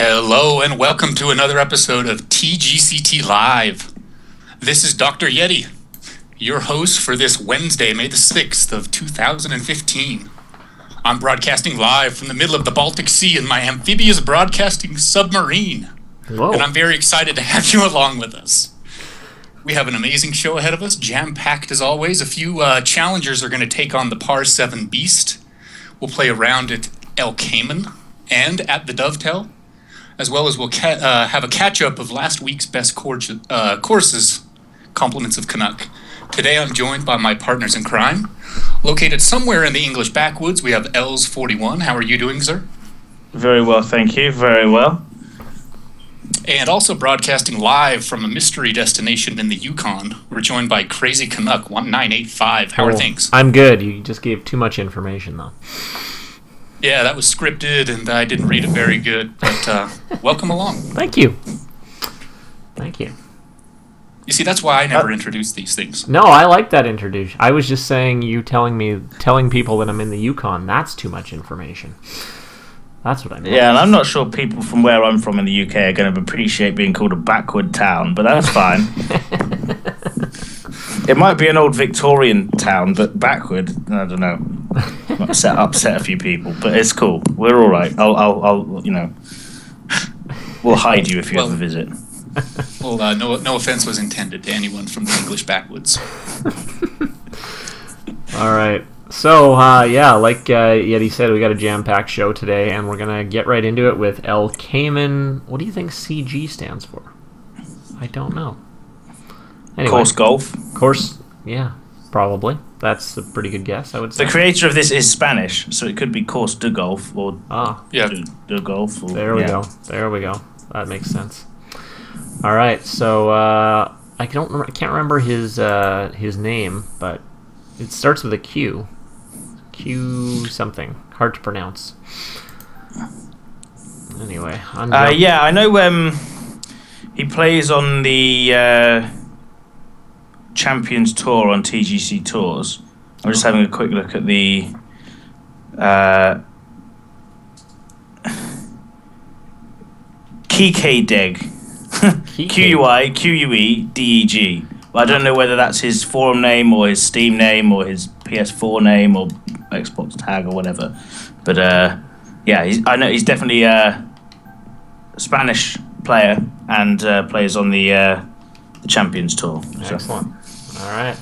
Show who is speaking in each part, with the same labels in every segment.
Speaker 1: Hello and welcome to another episode of TGCT Live. This is Dr. Yeti, your host for this Wednesday, May the 6th of 2015. I'm broadcasting live from the middle of the Baltic Sea in my amphibious broadcasting submarine.
Speaker 2: Whoa.
Speaker 1: And I'm very excited to have you along with us. We have an amazing show ahead of us, jam-packed as always. A few challengers are going to take on the Par 7 Beast. We'll play around at El Cayman and at the Dovetail, as well as we'll have a catch-up of last week's best courses, compliments of Canuck. Today I'm joined by my partners in crime. Located somewhere in the English backwoods, we have Els 41. How are you doing, sir?
Speaker 3: Very well, thank you. Very well.
Speaker 1: And also broadcasting live from a mystery destination in the Yukon, we're joined by Crazy Canuck 1985. How are things?
Speaker 2: I'm good. You just gave too much information, though.
Speaker 1: Yeah, that was scripted, and I didn't read it very good, but welcome along.
Speaker 2: Thank you. Thank you.
Speaker 1: You see, that's why I never introduce these things.
Speaker 2: No, I like that introduction. I was just saying you telling people that I'm in the Yukon, that's too much information. That's what I mean.
Speaker 3: Yeah, and I'm not sure people from where I'm from in the UK are going to appreciate being called a backward town, but that's fine. It might be an old Victorian town, but backward, I don't know. Might upset a few people, but it's cool. We're all right. I'll we'll hide you if you ever visit.
Speaker 1: Well, no offense was intended to anyone from the English backwoods.
Speaker 2: All right. So, yeah, like Yeti said, we got a jam-packed show today, and we're going to get right into it with El Cayman. What do you think CG stands for? I don't know. Anyway,
Speaker 3: Course golf.
Speaker 2: Course, yeah, probably. That's a pretty good guess, I would say.
Speaker 3: The creator of this is Spanish, so it could be Course de Golf or de Golf. Or,
Speaker 2: there we go. There we go. That makes sense. All right, so I can't remember his name, but it starts with a Q. Q something. Hard to pronounce. Anyway.
Speaker 3: Yeah, I know he plays on the Champions Tour on TGC Tours. I'm just having a quick look at the Kikadeg. Queudeg. Well, I don't know whether that's his forum name or his Steam name or his PS4 name or Xbox tag or whatever. But yeah, I know he's definitely a Spanish player and plays on the Champions Tour.
Speaker 2: Excellent. So. All right,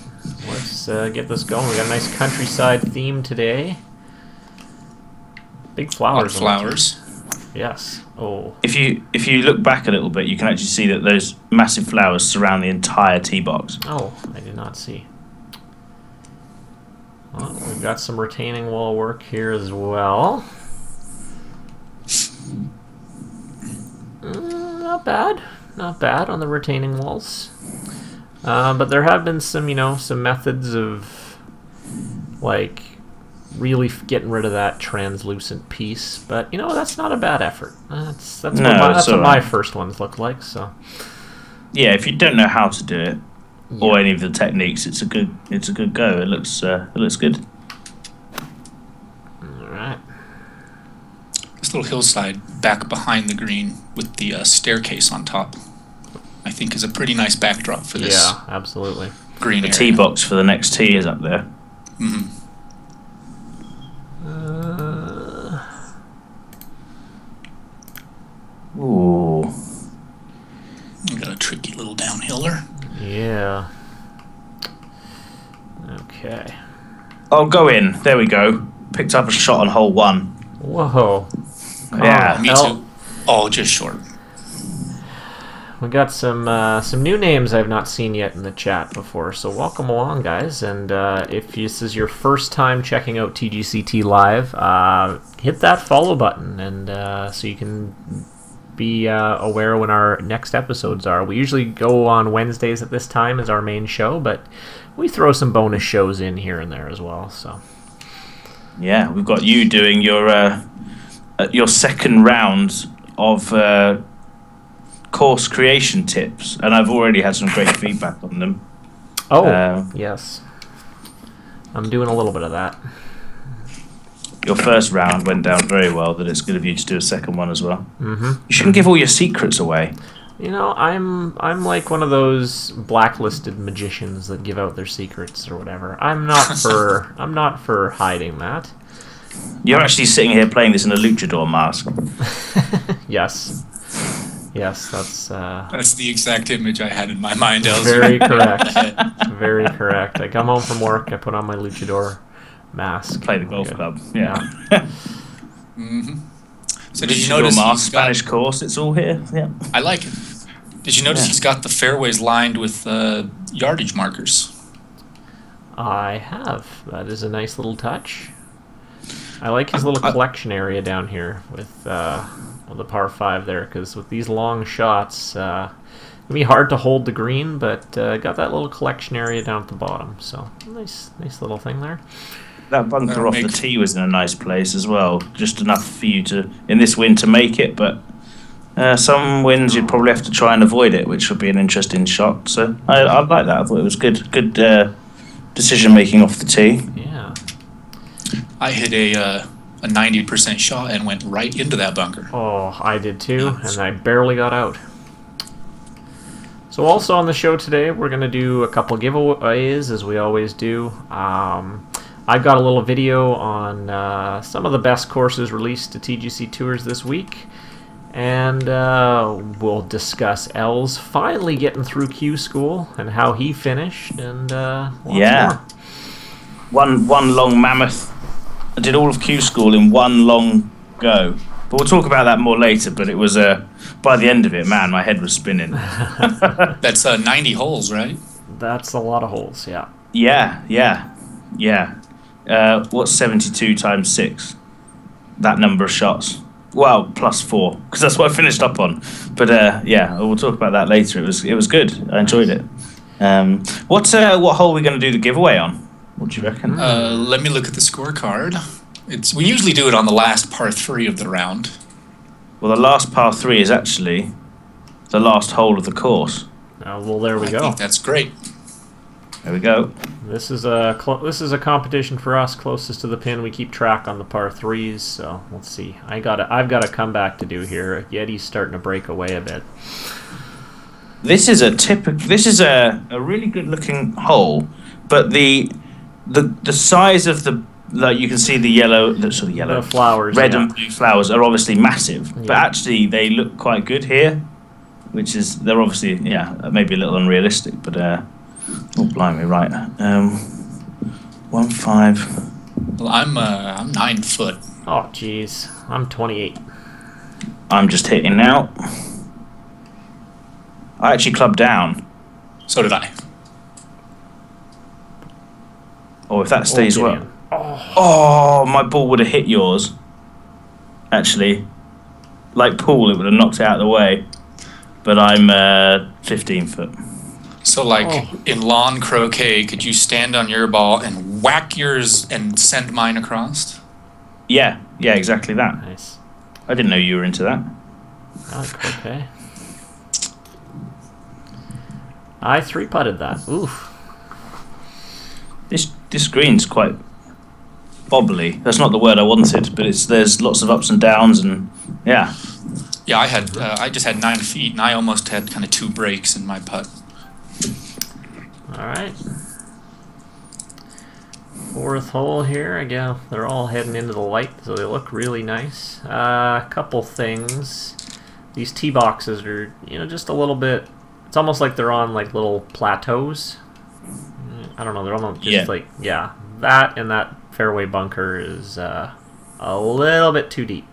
Speaker 2: let's get this going. We got a nice countryside theme today. Big flowers.
Speaker 1: Flowers.
Speaker 2: Yes. Oh.
Speaker 3: If you look back a little bit, you can actually see that those massive flowers surround the entire tee box.
Speaker 2: Oh, I did not see. Well, we've got some retaining wall work here as well. Not bad. Not bad on the retaining walls. But there have been some methods of, like, really getting rid of that translucent piece. But, that's not a bad effort. That's what my first ones look like, so.
Speaker 3: Yeah, if you don't know how to do it, or any of the techniques, it's a good go. It looks good.
Speaker 2: All right.
Speaker 1: This little hillside back behind the green with the staircase on top, I think, is a pretty nice backdrop for this.
Speaker 2: Yeah, absolutely.
Speaker 1: Green
Speaker 3: the
Speaker 1: area.
Speaker 3: tee box for the next tee is up there.
Speaker 1: Mm-hmm.
Speaker 3: Ooh.
Speaker 1: We got a tricky little downhiller.
Speaker 2: Yeah. Okay.
Speaker 3: I'll go in. There we go. Picked up a shot on hole 1.
Speaker 2: Whoa.
Speaker 3: Yeah.
Speaker 1: Me too. Oh, just short.
Speaker 2: We got some new names I've not seen yet in the chat before, so welcome along, guys. And if this is your first time checking out TGCT Live, hit that follow button, and so you can be aware when our next episodes are. We usually go on Wednesdays at this time as our main show, but we throw some bonus shows in here and there as well. So
Speaker 3: yeah, we've got you doing your second round of course creation tips, and I've already had some great feedback on them.
Speaker 2: Oh, yes. I'm doing a little bit of that.
Speaker 3: your first round went down very well, that it's good of you to do a second one as well.
Speaker 2: Mm-hmm.
Speaker 3: You shouldn't give all your secrets away.
Speaker 2: You know, I'm like one of those blacklisted magicians that give out their secrets or whatever. I'm not for hiding that.
Speaker 3: You're actually sitting here playing this in a luchador mask.
Speaker 2: Yes. Yes,
Speaker 1: That's the exact image I had in my mind, Elsie.
Speaker 2: very correct. Very correct. I come home from work, I put on my luchador mask.
Speaker 3: Play the golf club. Yeah.
Speaker 1: Mm-hmm. So did you
Speaker 3: Luchador
Speaker 1: notice
Speaker 3: mask, Spanish course, it's all here. Yeah.
Speaker 1: I like it. Did you notice he's got the fairways lined with yardage markers?
Speaker 2: I have. That is a nice little touch. I like his little collection area down here with the par 5 there, because with these long shots, it'll be hard to hold the green, but got that little collection area down at the bottom. So nice little thing there.
Speaker 3: That bunker off the tee was in a nice place as well, just enough for you to, in this wind, to make it, but some winds you'd probably have to try and avoid it, which would be an interesting shot. So I like that. I thought it was good decision making off the tee.
Speaker 2: Yeah.
Speaker 1: I hit a 90% shot and went right into that bunker.
Speaker 2: Oh, I did too, and I barely got out. So also on the show today, we're going to do a couple giveaways, as we always do. I've got a little video on some of the best courses released to TGC Tours this week. And we'll discuss Els finally getting through Q School and how he finished, and lots more.
Speaker 3: One long mammoth. I did all of Q School in one long go. But we'll talk about that more later, but it was, by the end of it, man, my head was spinning.
Speaker 1: That's 90 holes, right?
Speaker 2: That's a lot of holes, yeah.
Speaker 3: Yeah. What's 72 times 6? That number of shots. Well, plus 4, because that's what I finished up on. But yeah, we'll talk about that later. It was good. I enjoyed it. What hole are we going to do the giveaway on? What do you reckon?
Speaker 1: Let me look at the scorecard. We usually do it on the last par 3 of the round.
Speaker 3: Well, the last par 3 is actually the last hole of the course.
Speaker 2: Well, there we go.
Speaker 1: I think that's great.
Speaker 3: There we go.
Speaker 2: This is a competition for us, closest to the pin. We keep track on the par 3s, so let's see. I've got a comeback to do here. Yeti's starting to break away a bit.
Speaker 3: This is a really good looking hole, but the size of the, like, you can see the
Speaker 2: flowers,
Speaker 3: red and blue flowers are obviously massive, but actually they look quite good here, which is, they're obviously maybe a little unrealistic, but oh blimey, right. 1-5.
Speaker 1: Well, I'm 9 foot.
Speaker 2: Oh jeez, I'm 28.
Speaker 3: I'm just hitting now. I actually clubbed down.
Speaker 1: So did I.
Speaker 3: Oh, if that stays well. Oh, my ball would have hit yours. Actually, like Paul, it would have knocked it out of the way. But I'm 15 foot.
Speaker 1: So, like, in lawn croquet, could you stand on your ball and whack yours and send mine across?
Speaker 3: Yeah, exactly that.
Speaker 2: Nice.
Speaker 3: I didn't know you were into that.
Speaker 2: I like croquet. I 3-putted that. Oof.
Speaker 3: This green's quite bobbly. That's not the word I wanted, but there's lots of ups and downs, and yeah.
Speaker 1: Yeah, I just had 9 feet, and I almost had kind of 2 breaks in my putt.
Speaker 2: All right. 4th hole here. Again, they're all heading into the light, so they look really nice. A couple things. These tee boxes are, just a little bit. It's almost like they're on like little plateaus. I don't know. They're almost just that and that fairway bunker is a little bit too deep,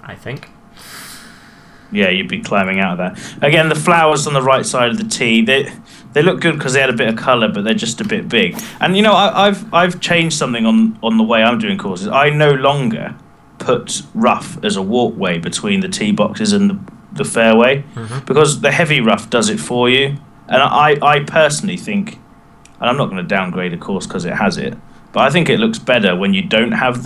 Speaker 2: I think.
Speaker 3: Yeah, you'd be climbing out of that. Again, the flowers on the right side of the tee, they look good because they had a bit of colour, but they're just a bit big. And I've changed something on the way I'm doing courses. I no longer put rough as a walkway between the tee boxes and the fairway, because the heavy rough does it for you. And I personally think, and I'm not going to downgrade a course because it has it, but I think it looks better when you don't have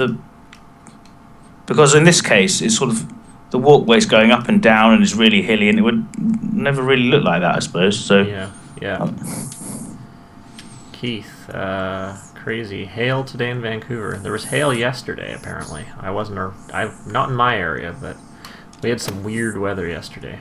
Speaker 3: because in this case it's sort of, the walkway's going up and down and is really hilly, and it would never really look like that, I suppose. So
Speaker 2: yeah. Keith, crazy. Hail today in Vancouver. There was hail yesterday, apparently. I'm not in my area, but we had some weird weather yesterday.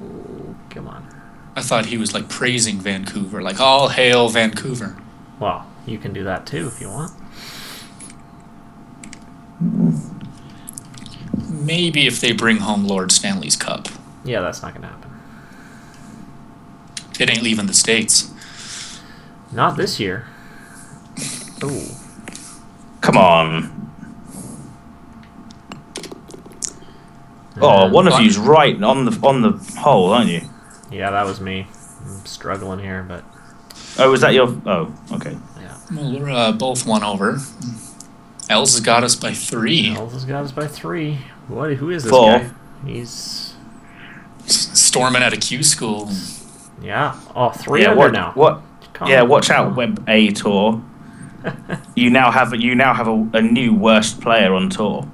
Speaker 2: Ooh, come on.
Speaker 1: I thought he was like praising Vancouver, like all hail Vancouver.
Speaker 2: Well, you can do that too if you want.
Speaker 1: Maybe if they bring home Lord Stanley's Cup.
Speaker 2: Yeah, that's not gonna happen.
Speaker 1: It ain't leaving the States.
Speaker 2: Not this year. Ooh.
Speaker 3: Come on. Oh, one of you's right on the hole, aren't you?
Speaker 2: Yeah, that was me. I'm struggling here, but...
Speaker 3: Oh, was that your... Oh, okay.
Speaker 2: Yeah.
Speaker 1: Well, we're both one over. Els has got us by 3.
Speaker 2: Els has got us by 3. Who is this
Speaker 3: 4.
Speaker 2: guy? He's...
Speaker 1: Storming out of Q school.
Speaker 2: Yeah. Oh, 3 under now.
Speaker 3: Watch out, Web A Tour. You now have a new worst player on tour.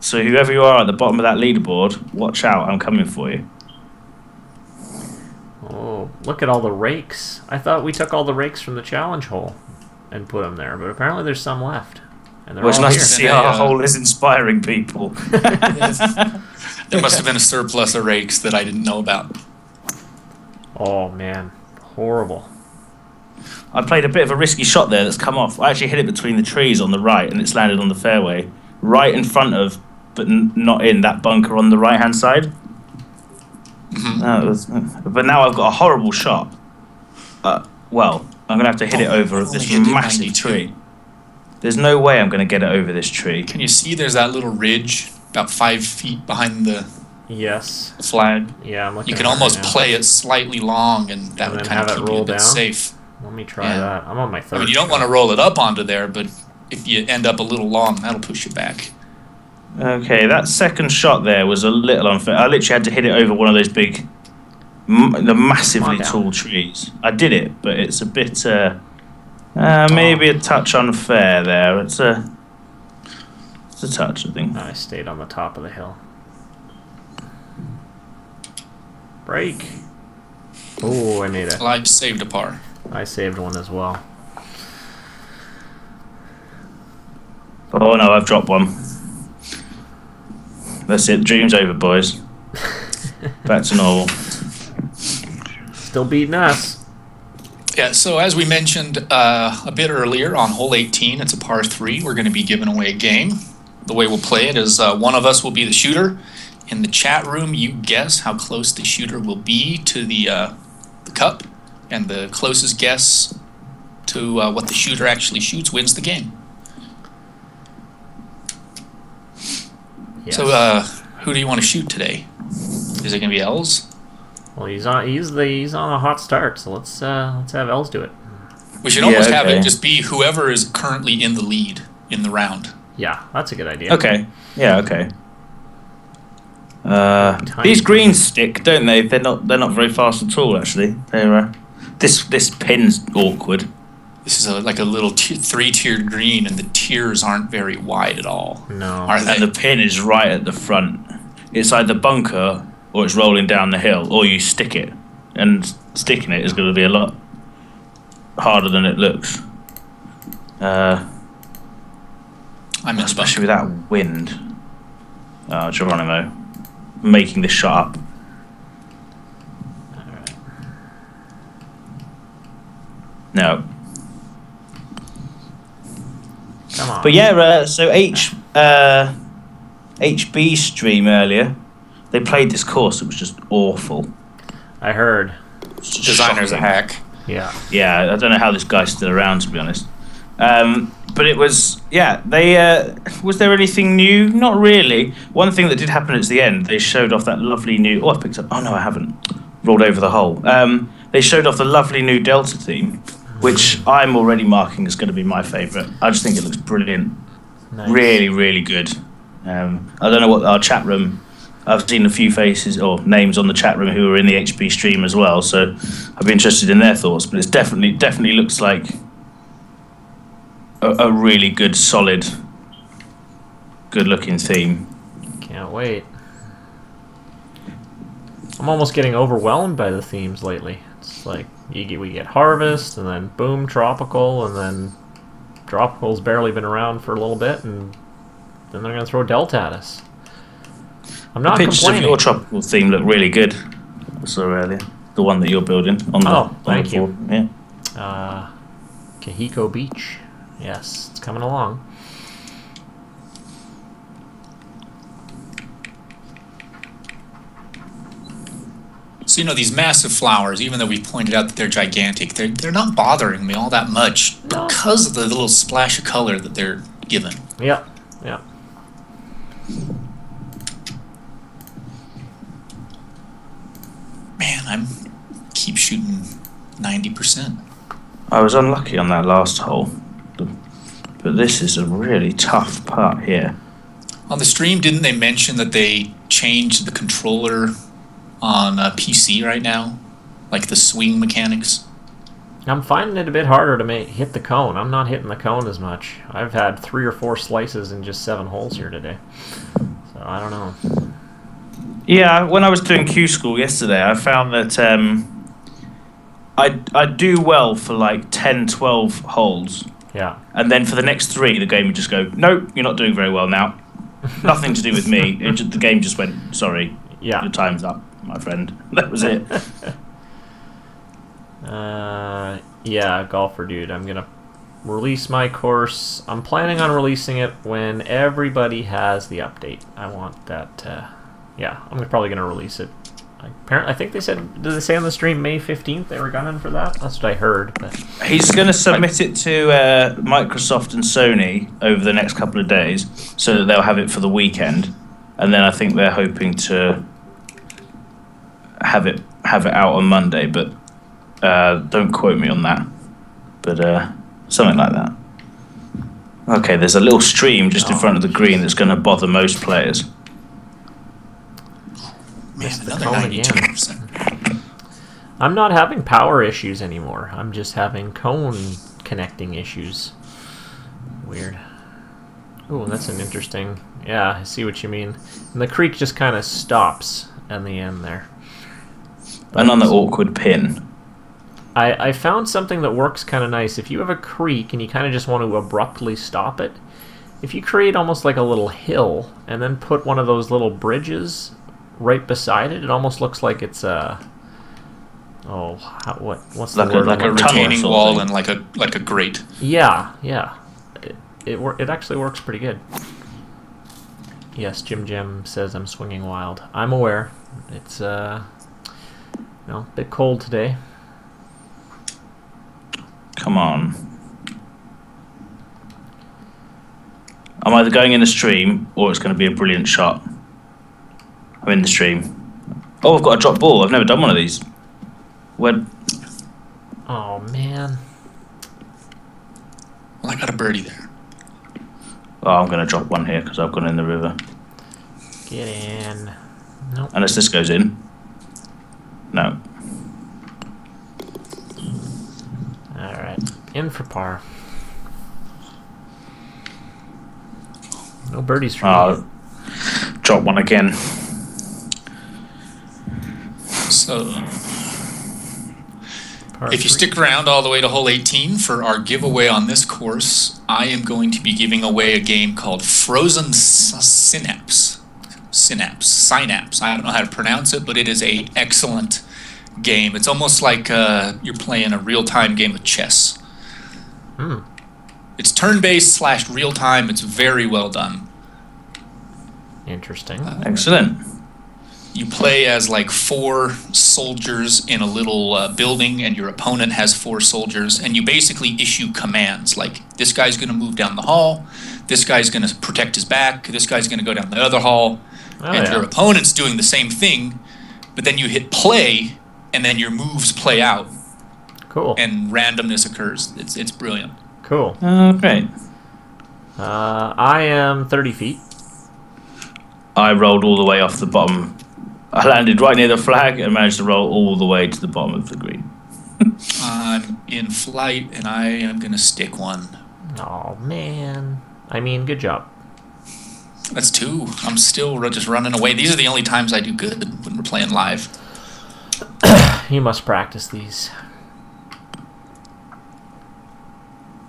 Speaker 3: So whoever you are at the bottom of that leaderboard, watch out, I'm coming for you.
Speaker 2: Oh, look at all the rakes. I thought we took all the rakes from the challenge hole and put them there, but apparently there's some left. And they're
Speaker 3: Well, it's
Speaker 2: all
Speaker 3: nice
Speaker 2: here.
Speaker 3: to see our hole is inspiring people.
Speaker 1: There must have been a surplus of rakes that I didn't know about.
Speaker 2: Oh, man. Horrible.
Speaker 3: I played a bit of a risky shot there that's come off. I actually hit it between the trees on the right, and it's landed on the fairway. Right in front of, but not in, that bunker on the right-hand side. But now I've got a horrible shot. Well, I'm going to have to hit it over this massive tree. There's no way I'm going to get it over this tree.
Speaker 1: Can you see there's that little ridge about 5 feet behind the flag?
Speaker 2: Yeah, I'm looking.
Speaker 1: You can almost play it slightly long, and that would kind of keep you a bit safe.
Speaker 2: Let me try that. I'm on my 3rd.
Speaker 1: I mean, you don't want to roll it up onto there, but if you end up a little long, that'll push you back.
Speaker 3: Okay, that second shot there was a little unfair. I literally had to hit it over one of those big, the massively tall trees. I did it, but it's a bit, maybe a touch unfair there. It's a touch, I think.
Speaker 2: I stayed on the top of the hill. Break. Oh, I made it.
Speaker 1: Well, I saved a par.
Speaker 2: I saved one as well.
Speaker 3: Oh no, I've dropped one. That's it. Dream's over, boys. Back to normal.
Speaker 2: Still beating us.
Speaker 1: Yeah, so as we mentioned a bit earlier, on hole 18, it's a par 3. We're going to be giving away a game. The way we'll play it is one of us will be the shooter. In the chat room, you guess how close the shooter will be to the cup, and the closest guess to what the shooter actually shoots wins the game. Yes. So, who do you want to shoot today? Is it going to be Els?
Speaker 2: Well, he's on a hot start, so let's have Els do it.
Speaker 1: We should almost have it just be whoever is currently in the lead in the round.
Speaker 2: Yeah, that's a good idea.
Speaker 3: Okay. Yeah. Okay. These greens stick, don't they? They're not very fast at all. Actually, they're this pin's awkward.
Speaker 1: This is like a little 3-tiered green, and the tiers aren't very wide at all.
Speaker 2: No.
Speaker 1: Are they?
Speaker 3: And the pin is right at the front. It's either bunker or it's rolling down the hill, or you stick it. And sticking it is going to be a lot harder than it looks. Especially with that wind. Oh, Geronimo. Making this shot up.
Speaker 2: Alright.
Speaker 3: No.
Speaker 2: Come on.
Speaker 3: But yeah, so HB stream earlier, they played this course. It was just awful.
Speaker 2: I heard.
Speaker 1: Designer's a hack.
Speaker 2: Yeah.
Speaker 3: Yeah, I don't know how this guy's still around, to be honest. But it was, yeah, they, was there anything new? Not really. One thing that did happen at the end, they showed off that lovely new, I picked up, oh no, I haven't, rolled over the hole. They showed off the lovely new Delta theme, which I'm already marking as going to be my favourite. I just think it looks brilliant.
Speaker 2: Nice.
Speaker 3: Really, really good. I don't know what our chat room, I've seen a few faces or names on the chat room who are in the HB stream as well, so I'd be interested in their thoughts, but it's definitely looks like a really good, solid, good-looking theme.
Speaker 2: Can't wait. I'm almost getting overwhelmed by the themes lately. It's like we get harvest, and then boom, tropical, and then tropical's barely been around for a little bit, and then they're gonna throw delta at us. I'm not
Speaker 3: Pictures
Speaker 2: complaining.
Speaker 3: of your tropical theme look really good. I saw earlier the one that you're building on the.
Speaker 2: Thank you.
Speaker 3: Board.
Speaker 2: Yeah. Kahiko Beach. Yes, it's coming along.
Speaker 1: So, these massive flowers, even though we've pointed out that they're gigantic, they're not bothering me all that much because of the little splash of color that they're given.
Speaker 2: Yep. Yep.
Speaker 1: Man, I keep shooting 90%.
Speaker 3: I was unlucky on that last hole, but this is a really tough part here.
Speaker 1: On the stream, didn't they mention that they changed the controller on PC right now? Like the swing mechanics?
Speaker 2: I'm finding it a bit harder to hit the cone. I'm not hitting the cone as much. I've had 3 or 4 slices in just 7 holes here today. So, I don't know.
Speaker 3: Yeah, when I was doing Q School yesterday, I found that I do well for like 10, 12 holes.
Speaker 2: Yeah.
Speaker 3: And then for the next 3, the game would just go, nope, you're not doing very well now. Nothing to do with me. The game just went, sorry,
Speaker 2: Yeah.
Speaker 3: your time's up, my friend. That was it.
Speaker 2: Yeah, golfer dude. I'm gonna release my course. I'm planning on releasing it when everybody has the update. I want that. Yeah, I'm probably gonna release it. I think they said. Did they say on the stream May 15th they were gunning for that? That's what I heard. But
Speaker 3: He's going to submit it to Microsoft and Sony over the next couple of days, so that they'll have it for the weekend, and then I think they're hoping to have it out on Monday. But don't quote me on that. But something like that. Okay, there's a little stream just in front of the green that's going to bother most players.
Speaker 1: Man, another 92%.
Speaker 2: I'm not having power issues anymore. I'm just having cone connecting issues. Weird. Ooh, that's an interesting... Yeah, I see what you mean. And the creek just kind of stops at the end there. But
Speaker 3: And on the awkward pin.
Speaker 2: I found something that works kind of nice. If you have a creek and you kind of just want to abruptly stop it, if you create almost like a little hill and then put one of those little bridges right beside it, it almost looks like it's a... Oh, what's the word?
Speaker 1: Like a retaining wall and like a grate.
Speaker 2: Yeah, yeah. It actually works pretty good. Yes, Jim says I'm swinging wild. I'm aware. It's a bit cold today.
Speaker 3: Come on. I'm either going in the stream or it's going to be a brilliant shot. I'm in the stream. Oh, I've got a drop ball. I've never done one of these. When?
Speaker 2: Oh, man.
Speaker 1: Well, I got a birdie there.
Speaker 3: Oh, I'm going to drop one here because I've gone in the river.
Speaker 2: Get in. Nope.
Speaker 3: Unless this goes in. No.
Speaker 2: Alright. In for par. No birdies for me.
Speaker 3: Drop one again.
Speaker 1: So, if you stick around all the way to hole 18 for our giveaway on this course, I am going to be giving away a game called Frozen Synapse. Synapse. I don't know how to pronounce it, but it is an excellent game. It's almost like you're playing a real-time game of chess. It's turn-based / real-time. It's very well done.
Speaker 2: Interesting.
Speaker 3: Excellent.
Speaker 1: You play as like 4 soldiers in a little building, and your opponent has 4 soldiers, and you basically issue commands like, this guy's going to move down the hall, this guy's going to protect his back, this guy's going to go down the other hall, your opponent's doing the same thing, but then you hit play, and then your moves play out.
Speaker 2: Cool.
Speaker 1: And randomness occurs. It's brilliant.
Speaker 2: Cool.
Speaker 3: Great.
Speaker 2: I am 30 feet.
Speaker 3: I rolled all the way off the bottom. I landed right near the flag and managed to roll all the way to the bottom of the green.
Speaker 1: I'm in flight, and I am going to stick one.
Speaker 2: Oh, man. I mean, good job.
Speaker 1: That's 2. I'm still just running away. These are the only times I do good when we're playing live.
Speaker 2: You must practice these.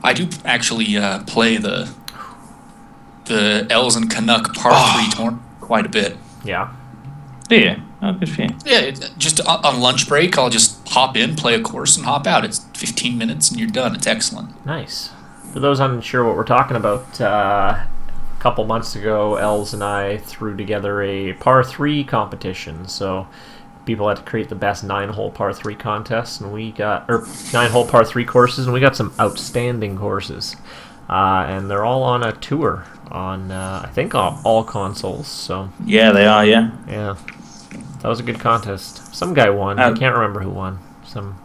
Speaker 1: I do actually play the Els and Canuck par 3 tournament quite a bit.
Speaker 2: Yeah.
Speaker 3: Do you? Oh, good for you.
Speaker 1: Yeah, just on lunch break, I'll just hop in, play a course, and hop out. It's 15 minutes, and you're done. It's excellent.
Speaker 2: Nice. For those unsure what we're talking about, a couple months ago, Els and I threw together a par 3 competition. So people had to create the best 9-hole par 3 contests, and we got 9-hole par 3 courses, and we got some outstanding courses. And they're all on a tour on I think all consoles. So
Speaker 3: yeah, they are. Yeah.
Speaker 2: Yeah. That was a good contest. Some guy won. I can't remember who won.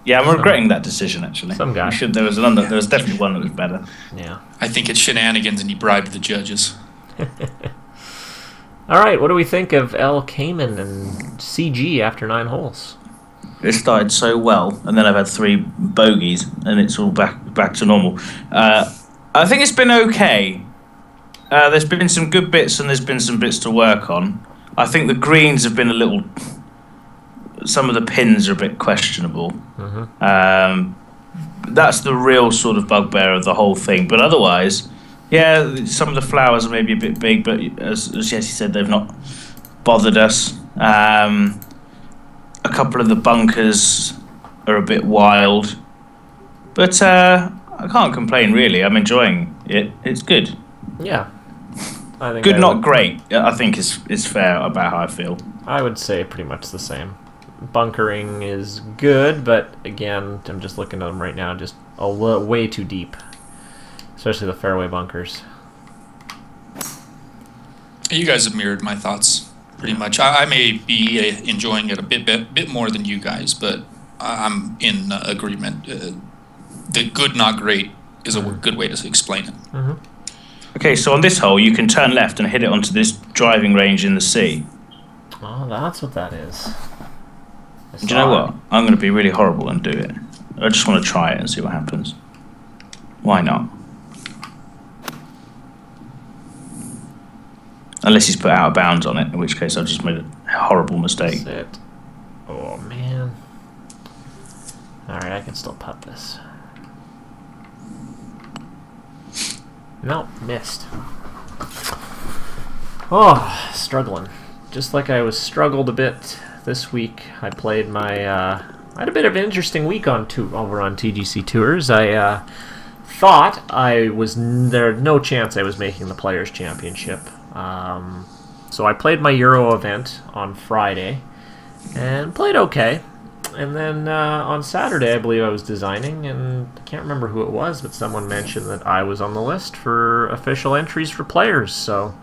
Speaker 3: Yeah, I'm regretting that decision, actually.
Speaker 2: Some guy.
Speaker 3: There was definitely one that was better.
Speaker 2: Yeah.
Speaker 1: I think it's shenanigans and he bribed the judges.
Speaker 2: All right, what do we think of El Cayman and CG after 9 holes?
Speaker 3: It started so well, and then I've had 3 bogeys, and it's all back to normal. I think it's been okay. There's been some good bits, and there's been some bits to work on. I think the greens have been a little... Some of the pins are a bit questionable. That's the real sort of bugbear of the whole thing. But otherwise, yeah, some of the flowers are maybe a bit big, but as Jesse said, they've not bothered us. A couple of the bunkers are a bit wild. But I can't complain, really. I'm enjoying it. It's good.
Speaker 2: Yeah. I think
Speaker 3: good, not great, I think is fair about how I feel.
Speaker 2: I would say pretty much the same. Bunkering is good, but again, I'm just looking at them right now, just way too deep. Especially the fairway bunkers.
Speaker 1: You guys have mirrored my thoughts pretty much. I may be enjoying it a bit more than you guys, but I'm in agreement. The good, not great is a good way to explain it.
Speaker 3: Okay, so on this hole, you can turn left and hit it onto this driving range in the sea.
Speaker 2: Oh, that's what that is.
Speaker 3: Do you know what? I'm going to be really horrible and do it. I just want to try it and see what happens. Why not? Unless he's put out of bounds on it, in which case I've just made a horrible mistake.
Speaker 2: That's it. Oh, man. Alright, I can still putt this. No, missed. Oh, struggling. Just like I was struggled a bit this week. I played my... I had a bit of an interesting week over on TGC Tours. I thought there no chance I was making the Players' Championship. So I played my Euro event on Friday and played okay. And then on Saturday, I believe I was designing, and I can't remember who it was, but someone mentioned that I was on the list for official entries for Players, so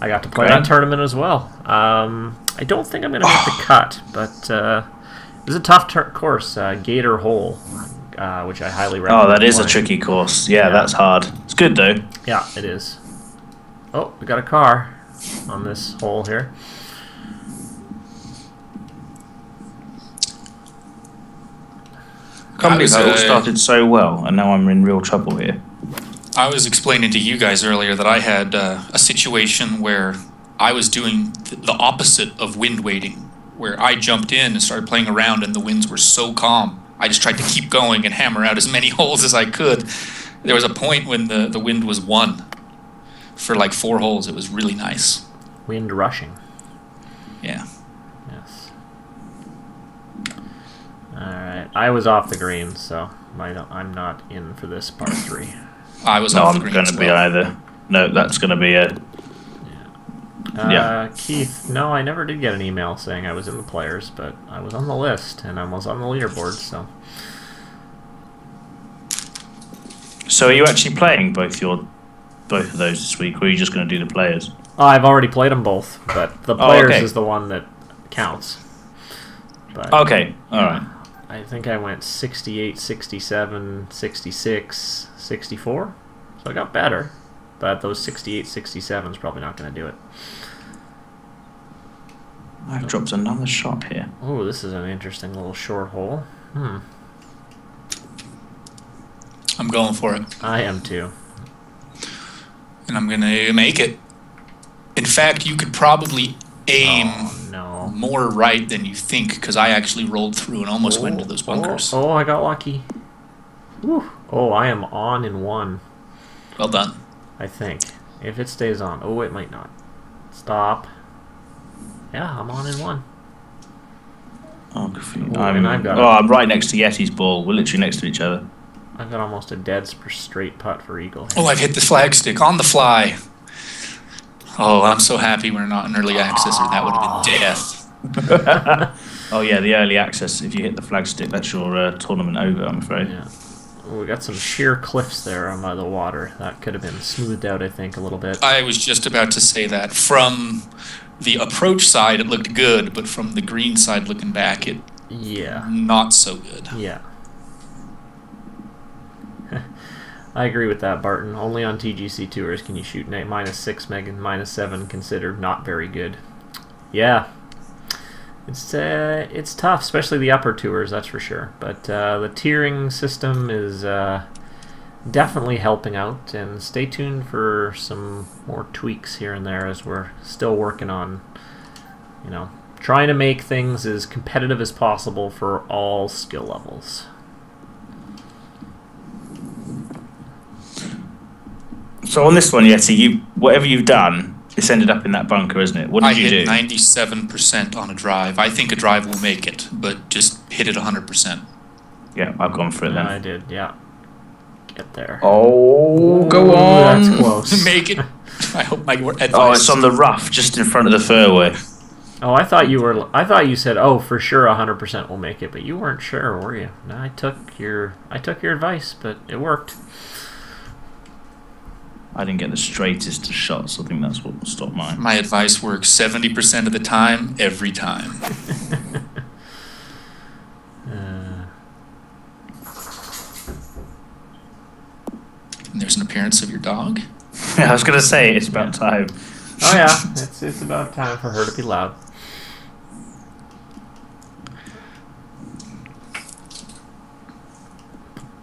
Speaker 2: I got to play that tournament as well. I don't think I'm going to make the cut, but it was a tough course, Gator Hole, which I highly recommend.
Speaker 3: Oh, that is a tricky course. Yeah, that's hard. It's good, though.
Speaker 2: Yeah, it is. Oh, we got a car on this hole here.
Speaker 3: Company all started so well, and now I'm in real trouble here.
Speaker 1: I was explaining to you guys earlier that I had a situation where I was doing the opposite of wind waiting, where I jumped in and started playing around, and the winds were so calm. I just tried to keep going and hammer out as many holes as I could. There was a point when the wind was 1 for like 4 holes. It was really nice.
Speaker 2: Wind rushing.
Speaker 1: Yeah.
Speaker 2: Yes. Alright, I was off the green, so I'm not in for this par 3.
Speaker 1: I was off the green.
Speaker 3: No, I'm going to be either. No, that's going to be it.
Speaker 2: Yeah. Keith, no, I never did get an email saying I was in the Players, but I was on the list, and I was on the leaderboard, so...
Speaker 3: So are you actually playing both of those this week, or are you just going to do the Players?
Speaker 2: Oh, I've already played them both, but the Players is the one that counts. But,
Speaker 3: okay, alright.
Speaker 2: I think I went 68, 67, 66, 64, so I got better. But those 68, 67 is probably not going to do it.
Speaker 3: I've dropped another shot here.
Speaker 2: Oh, this is an interesting little short hole.
Speaker 1: I'm going for it.
Speaker 2: I am too.
Speaker 1: And I'm going to make it. In fact, you could probably aim more right than you think, because I actually rolled through and almost went into those bunkers.
Speaker 2: Oh, I got lucky. Whew. Oh, I am on in 1.
Speaker 1: Well done.
Speaker 2: I think. If it stays on. Oh, it might not. Stop. Yeah, I'm on in 1.
Speaker 3: Oh, good for you.
Speaker 2: Oh, and I've got
Speaker 3: I'm right next to Yeti's ball. We're literally next to each other.
Speaker 2: I've got almost a dead straight putt for eagle.
Speaker 1: Oh, I've hit the flagstick on the fly. Oh, I'm so happy we're not in early access, or that would have been death.
Speaker 3: Oh yeah, the early access. If you hit the flagstick, that's your tournament over, I'm afraid.
Speaker 2: Yeah. Oh, we got some sheer cliffs there on by the water. That could have been smoothed out, I think, a little bit.
Speaker 1: I was just about to say that. From the approach side, it looked good, but from the green side looking back, it not so good.
Speaker 2: Yeah. I agree with that, Barton. Only on TGC tours can you shoot -6 meg and -7 considered not very good. Yeah. It's tough, especially the upper tours, that's for sure. But the tiering system is definitely helping out, and stay tuned for some more tweaks here and there as we're still working on, trying to make things as competitive as possible for all skill levels.
Speaker 3: So on this one, Yeti, whatever you've done, it's ended up in that bunker, isn't it? What did you do?
Speaker 1: I hit 97% on a drive. I think a drive will make it, but just hit it 100%.
Speaker 3: Yeah, I've gone for it then.
Speaker 2: I did, yeah. Get there.
Speaker 3: Oh, go on.
Speaker 2: That's close.
Speaker 1: Make it. I hope my advice.
Speaker 3: Oh, it's on the rough, just in front of the fairway.
Speaker 2: Oh, I thought you said, "Oh, for sure, 100% will make it," but you weren't sure, were you? No, I took your advice, but it worked.
Speaker 3: I didn't get the straightest of shots. I think that's what stopped mine.
Speaker 1: My advice works 70% of the time, every time. And there's an appearance of your dog.
Speaker 3: I was going to say, it's about time.
Speaker 2: Oh yeah, it's about time for her to be loud.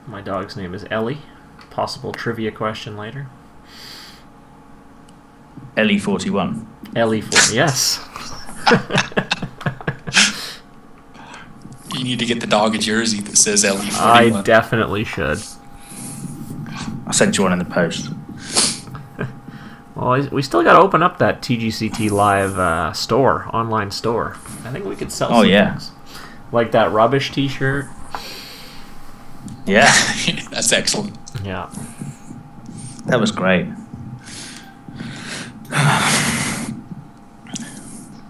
Speaker 2: My dog's name is Ellie. Possible trivia question later.
Speaker 3: Ellie41.
Speaker 2: Ellie41, yes.
Speaker 1: You need to get the dog a jersey that says Ellie41.
Speaker 2: I definitely should.
Speaker 3: I'll send you one in the post.
Speaker 2: Well, we still got to open up that TGCT Live online store. I think we could sell some things. Like that rubbish t-shirt.
Speaker 3: Yeah.
Speaker 1: That's excellent.
Speaker 2: Yeah.
Speaker 3: That was great.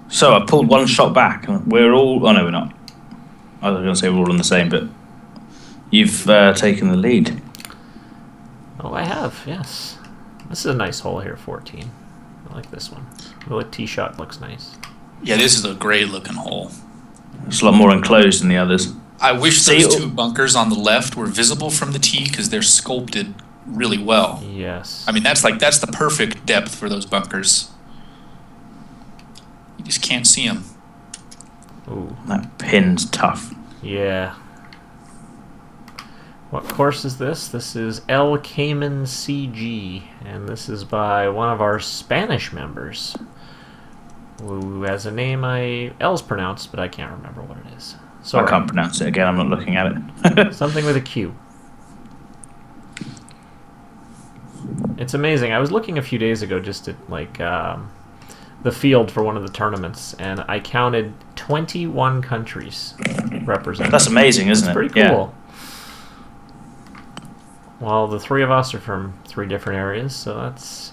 Speaker 3: So I pulled one shot back. We're all... Oh, no, we're not. I was going to say we're all on the same, but you've taken the lead.
Speaker 2: Oh, I have, yes. This is a nice hole here, 14. I like this one. The tee shot looks nice.
Speaker 1: Yeah, this is a great looking hole.
Speaker 3: It's a lot more enclosed than the others.
Speaker 1: I wish those two bunkers on the left were visible from the tee because they're sculpted really well.
Speaker 2: Yes.
Speaker 1: I mean, that's the perfect depth for those bunkers. You just can't see them.
Speaker 2: Ooh.
Speaker 3: That pin's tough.
Speaker 2: Yeah. What course is this? This is El Cayman CG, and this is by one of our Spanish members, who has a name L's pronounced, but I can't remember what it is. Sorry.
Speaker 3: I can't pronounce it again, I'm not looking at it.
Speaker 2: Something with a Q. It's amazing. I was looking a few days ago just at the field for one of the tournaments, and I counted 21 countries represented.
Speaker 3: That's amazing, isn't it?
Speaker 2: Pretty cool. Yeah. Well, the three of us are from 3 different areas, so that's,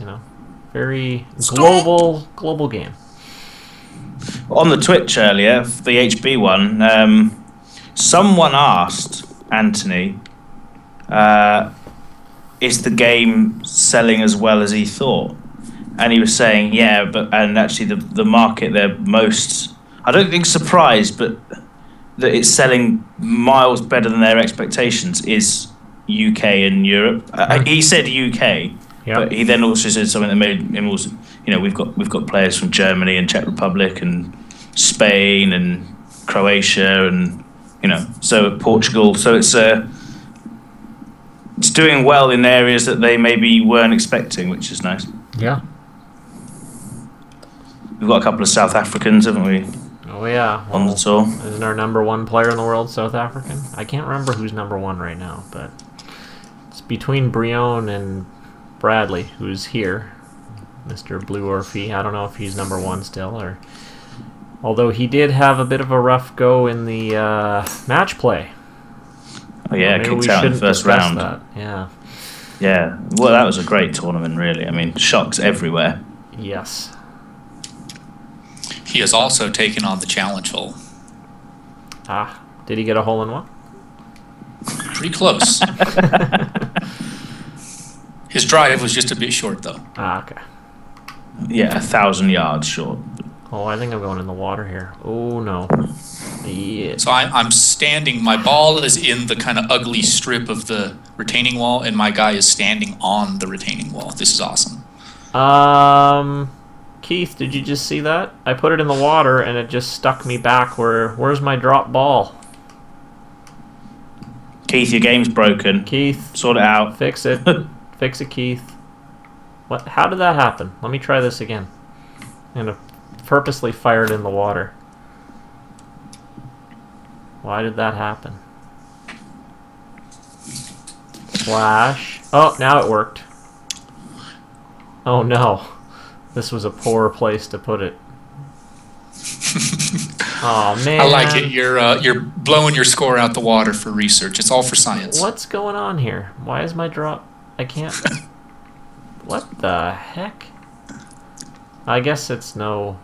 Speaker 2: very global game.
Speaker 3: On the Twitch earlier, the HB one, someone asked Anthony, is the game selling as well as he thought? And he was saying, yeah, and actually the market they're most, I don't think surprised, but that it's selling miles better than their expectations is UK and Europe. He said UK, but he then also said something that made him also, we've got players from Germany and Czech Republic and Spain and Croatia and so Portugal. So it's doing well in areas that they maybe weren't expecting, which is nice.
Speaker 2: Yeah.
Speaker 3: We've got a couple of South Africans, haven't we?
Speaker 2: Oh yeah,
Speaker 3: on the tour.
Speaker 2: Isn't our #1 player in the world South African? I can't remember who's #1 right now, but it's between Brion and Bradley, who's here, Mr. Blue Orphe. I don't know if he's #1 still, or although he did have a bit of a rough go in the match play.
Speaker 3: Oh yeah,
Speaker 2: maybe
Speaker 3: kicked out in the first round.
Speaker 2: That. Yeah.
Speaker 3: Yeah, well, that was a great tournament, really. I mean, shocks everywhere.
Speaker 2: Yes.
Speaker 1: He has also taken on the challenge hole.
Speaker 2: Ah, did he get a hole-in-one?
Speaker 1: Pretty close. His drive was just a bit short, though.
Speaker 2: Ah, okay.
Speaker 3: Yeah, 1,000 yards short.
Speaker 2: Oh, I think I'm going in the water here. Oh, no. Yeah.
Speaker 1: So I'm standing, my ball is in the kind of ugly strip of the retaining wall, and my guy is standing on the retaining wall. This is awesome.
Speaker 2: Keith, did you just see that? I put it in the water, and it just stuck me back. Where's my drop ball?
Speaker 3: Keith, your game's broken.
Speaker 2: Keith.
Speaker 3: Sort it out.
Speaker 2: Fix it. Fix it, Keith. What? How did that happen? Let me try this again. I'm going to purposely fire it in the water. Why did that happen? Flash. Oh, now it worked. Oh no. This was a poor place to put it. Oh man.
Speaker 1: I like it. You're blowing your score out the water for research. It's all for science.
Speaker 2: What's going on here? Why is my drop... I can't... What the heck? I guess it's no...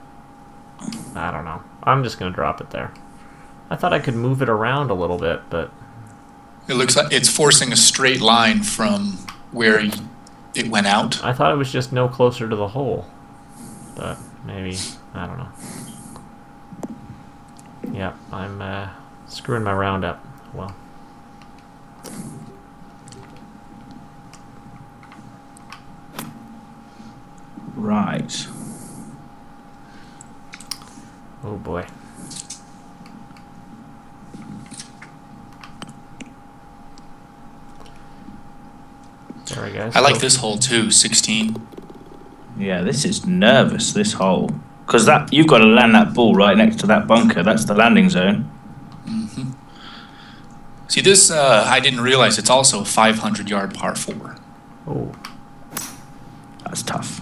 Speaker 2: I don't know. I'm just going to drop it there. I thought I could move it around a little bit, but...
Speaker 1: It looks like it's forcing a straight line from where it went out.
Speaker 2: I thought it was just no closer to the hole. But maybe... I don't know. Yeah, I'm screwing my round up. Well...
Speaker 3: Right.
Speaker 2: Oh boy. Sorry guys.
Speaker 1: I like this hole too, 16.
Speaker 3: Yeah, this is nervous, this hole. Because that you've got to land that ball right next to that bunker. That's the landing zone.
Speaker 1: Mm-hmm. See, this, I didn't realize it's also a 500-yard par 4.
Speaker 2: Oh.
Speaker 3: That's tough.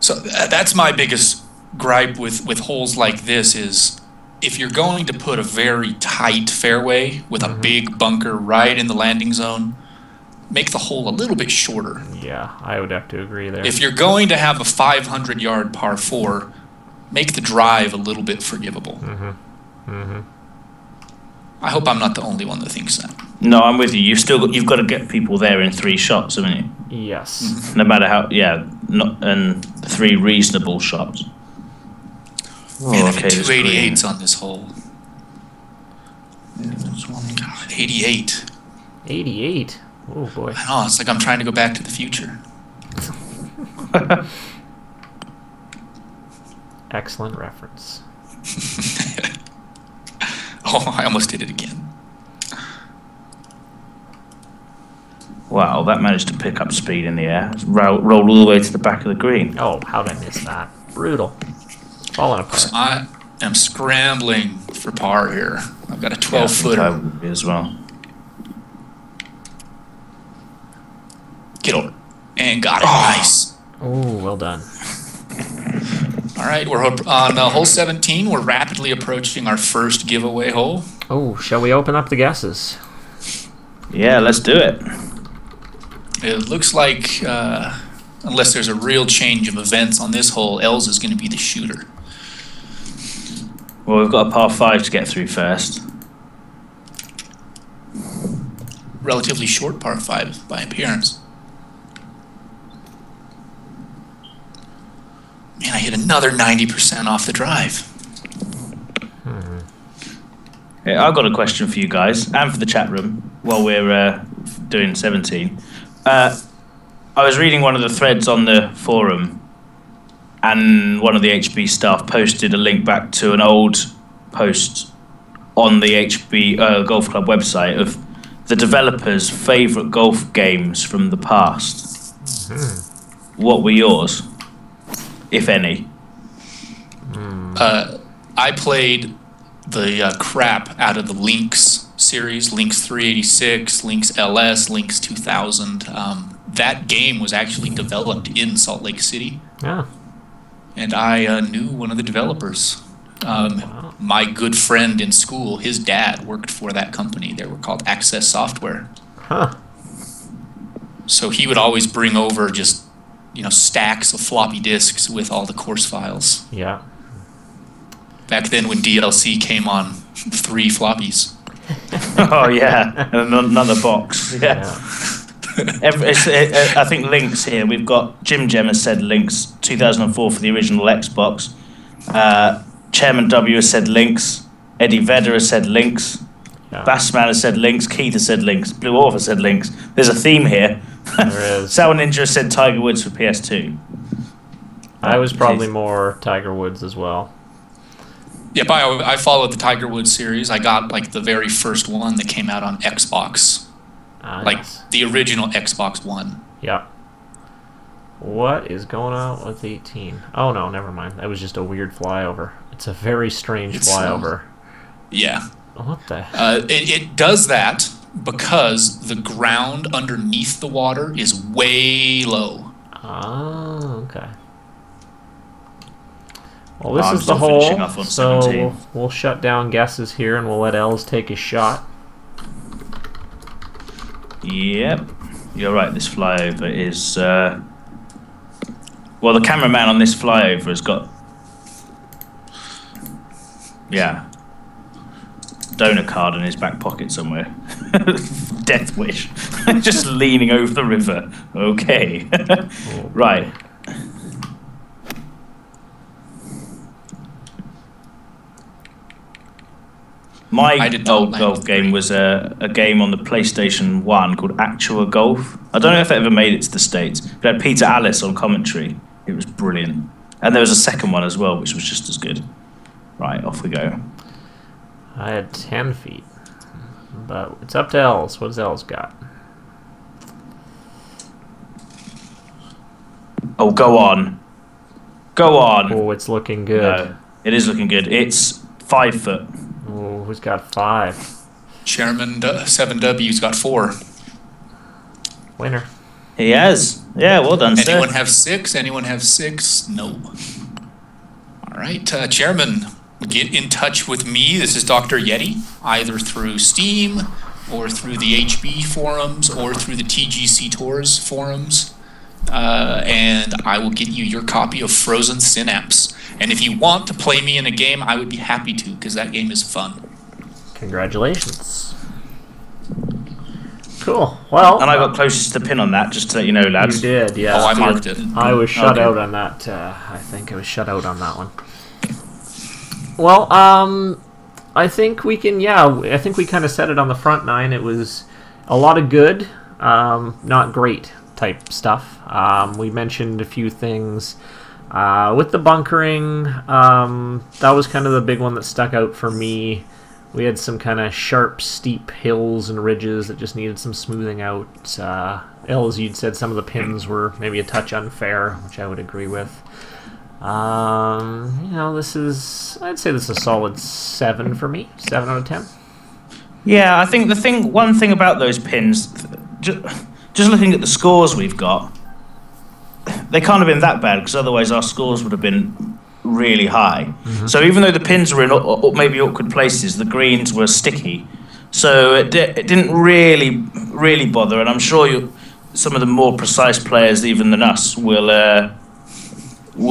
Speaker 1: So that's my biggest gripe with holes like this is if you're going to put a very tight fairway with a big bunker right in the landing zone, make the hole a little bit shorter.
Speaker 2: Yeah, I would have to agree there.
Speaker 1: If you're going to have a 500-yard par 4, make the drive a little bit forgivable.
Speaker 2: Mm-hmm. Mm-hmm.
Speaker 3: I
Speaker 1: hope I'm not the only one that thinks that.
Speaker 3: No, I'm with you. You've got to get people there in 3 shots, haven't you?
Speaker 2: Yes.
Speaker 3: Mm-hmm. No matter how, and 3 reasonable shots.
Speaker 1: Man, I've had 2 88s on this hole.
Speaker 3: Yeah, that's one.
Speaker 1: God, 88.
Speaker 2: 88? Oh boy.
Speaker 1: I know, it's like I'm trying to go back to the future.
Speaker 2: Excellent reference.
Speaker 1: Oh, I almost did it again.
Speaker 3: Wow, that managed to pick up speed in the air. Rolled all the way to the back of the green.
Speaker 2: Oh, how did I miss that? Brutal. Falling apart.
Speaker 1: So I am scrambling for par here. I've got a 12-footer.
Speaker 3: I would be as well.
Speaker 1: Get over. And got it. Nice.
Speaker 2: Oh, well done.
Speaker 1: All right, we're on hole 17. We're rapidly approaching our first giveaway hole.
Speaker 2: Oh, shall we open up the guesses?
Speaker 3: Yeah, let's do it.
Speaker 1: It looks like, unless there's a real change of events on this hole, Els is going to be the shooter.
Speaker 3: Well, we've got a par 5 to get through first.
Speaker 1: Relatively short par 5 by appearance. Man, I hit another 90% off the drive.
Speaker 3: Yeah, I've got a question for you guys and for the chat room while we're doing 17. I was reading one of the threads on the forum, and one of the HB staff posted a link back to an old post on the HB Golf Club website of the developers' favourite golf games from the past. What were yours, if any?
Speaker 1: I played the crap out of the Lynx series, Lynx 386, Lynx LS, Lynx 2000. That game was actually developed in Salt Lake City.
Speaker 2: Yeah.
Speaker 1: And I knew one of the developers.
Speaker 2: Wow.
Speaker 1: My good friend in school, his dad worked for that company. They were called Access Software.
Speaker 2: Huh.
Speaker 1: So he would always bring over just, stacks of floppy disks with all the course files.
Speaker 2: Yeah.
Speaker 1: Back then when DLC came on 3 floppies.
Speaker 3: Oh yeah, and another box. Yeah. I think Lynx here. We've got Jim Gem has said Lynx 2004 for the original Xbox. Chairman W has said Lynx. Eddie Vedder has said Lynx.
Speaker 2: Yeah.
Speaker 3: Bassman has said Lynx. Keith has said Lynx. Blue Orph has said Lynx. There's a theme here.
Speaker 2: There is.
Speaker 3: Sour Ninja has said Tiger Woods for PS2.
Speaker 2: I was probably more Tiger Woods as well.
Speaker 1: Yep, I followed the Tiger Woods series. I got the very first one that came out on Xbox.
Speaker 2: Nice.
Speaker 1: The original Xbox One.
Speaker 2: Yeah. What is going on with 18? Oh no, never mind. That was just a weird flyover. It's a very strange flyover.
Speaker 1: Yeah.
Speaker 2: What the
Speaker 1: heck? It does that because the ground underneath the water is way low.
Speaker 2: Oh, okay. Well, this is the hole, so we'll shut down guesses here and we'll let Els take his shot.
Speaker 3: Yep, you're right, this flyover is... well, the cameraman on this flyover has got... Yeah. Donor card in his back pocket somewhere. Death wish. Just leaning over the river. Okay. Right. My old golf game was a game on the PlayStation 1 called Actua Golf. I don't know if it ever made it to the States, but it had Peter Alice on commentary. It was brilliant. And there was a second one as well, which was just as good. Right, off we go.
Speaker 2: I had 10 feet. But it's up to Els. What does Els got?
Speaker 3: Oh, go on. Go on.
Speaker 2: Oh, it's looking good.
Speaker 3: No, it is looking good. It's 5 foot.
Speaker 2: Oh, who's got 5?
Speaker 1: Chairman 7W's got 4.
Speaker 2: Winner.
Speaker 3: He has. Yeah, well done, sir.
Speaker 1: Anyone have 6? Anyone have 6? No. All right, Chairman, get in touch with me. This is Dr. Yeti, either through Steam or through the HB forums or through the TGC Tours forums, and I will get you your copy of Frozen Synapse. And if you want to play me in a game, I would be happy to, because that game is fun.
Speaker 2: Congratulations. Cool. Well,
Speaker 3: and I got closest to the pin on that, just to let you know, lads.
Speaker 2: You did, yeah.
Speaker 1: Oh, I marked it.
Speaker 2: I was shut out on that. I think I was shut out on that one. Well, I think we can, I think we kind of said it on the front 9. It was a lot of good, not great type stuff. We mentioned a few things. With the bunkering, that was kind of the big one that stuck out for me. We had some kind of sharp, steep hills and ridges that just needed some smoothing out. Els, you'd said some of the pins were maybe a touch unfair, which I would agree with. I'd say this is a solid 7 for me. 7 out of 10.
Speaker 3: Yeah, I think one thing about those pins, just looking at the scores we've got, they can't have been that bad, because otherwise our scores would have been really high. Mm-hmm. So even though the pins were in maybe awkward places, the greens were sticky. So it didn't really bother, and I'm sure some of the more precise players even than us will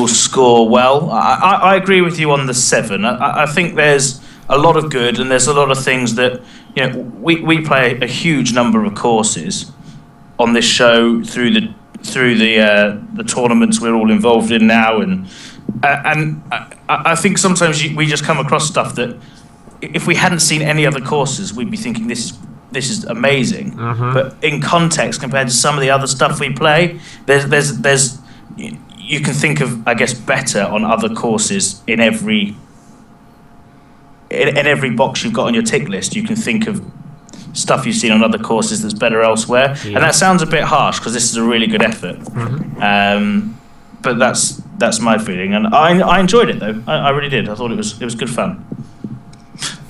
Speaker 3: score well. I agree with you on the 7. I think there's a lot of good, and there's a lot of things that, we play a huge number of courses on this show through the tournaments we're all involved in now, and I think sometimes we just come across stuff that if we hadn't seen any other courses, we'd be thinking this is amazing. Mm-hmm. But in context, compared to some of the other stuff we play, there's you can think of, I guess, better on other courses in every box you've got on your tick list. You can think of stuff you've seen on other courses that's better elsewhere. Yeah. And that sounds a bit harsh, because this is a really good effort. Mm-hmm. But that's my feeling, and I enjoyed it though. I really did. I thought it was good fun.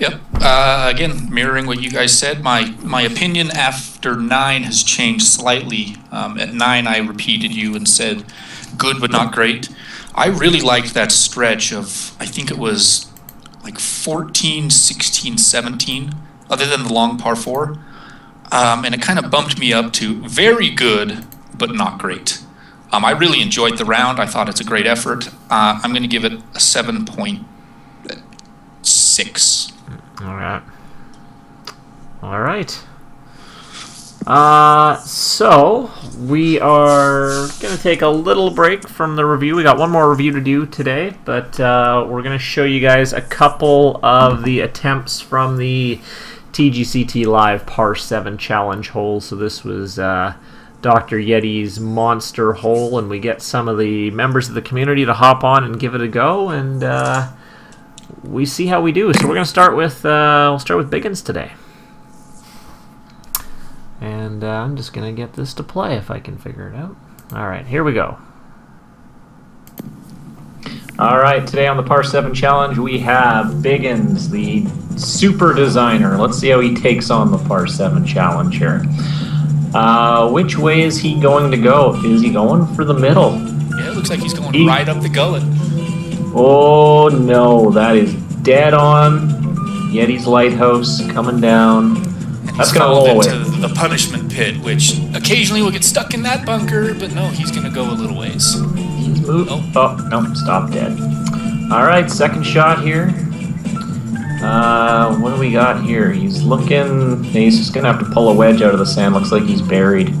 Speaker 1: Yep. Again, mirroring what you guys said, my opinion after 9 has changed slightly. At 9, I repeated you and said good but not great. I really liked that stretch of, I think it was like 14, 16, 17, other than the long par 4. And it kind of bumped me up to very good but not great. I really enjoyed the round. I thought it's a great effort. I'm going to give it a 7.6.
Speaker 2: All right. All right. So we are going to take a little break from the review. We got one more review to do today, but we're going to show you guys a couple of the attempts from the TGCT Live Par 7 Challenge hole. So this was Dr. Yeti's monster hole, and we get some of the members of the community to hop on and give it a go, and we see how we do. So we're going to start with we'll start with Biggins today. And I'm just going to get this to play if I can figure it out. All right, here we go. All right, today on the Par 7 Challenge, we have Biggins, the super designer. Let's see how he takes on the Par 7 Challenge here. Which way is he going to go? Is he going for the middle?
Speaker 1: Yeah, it looks like he's going right up the gullet.
Speaker 2: Oh, no, that is dead on. Yeti's Lighthouse coming down. That's going to roll away.
Speaker 1: Into the punishment pit, which occasionally will get stuck in that bunker, but no, he's going to go a little ways.
Speaker 2: He's moved. Oh, no, stop dead. All right, second shot here. What do we got here? He's looking. He's just going to have to pull a wedge out of the sand. Looks like he's buried.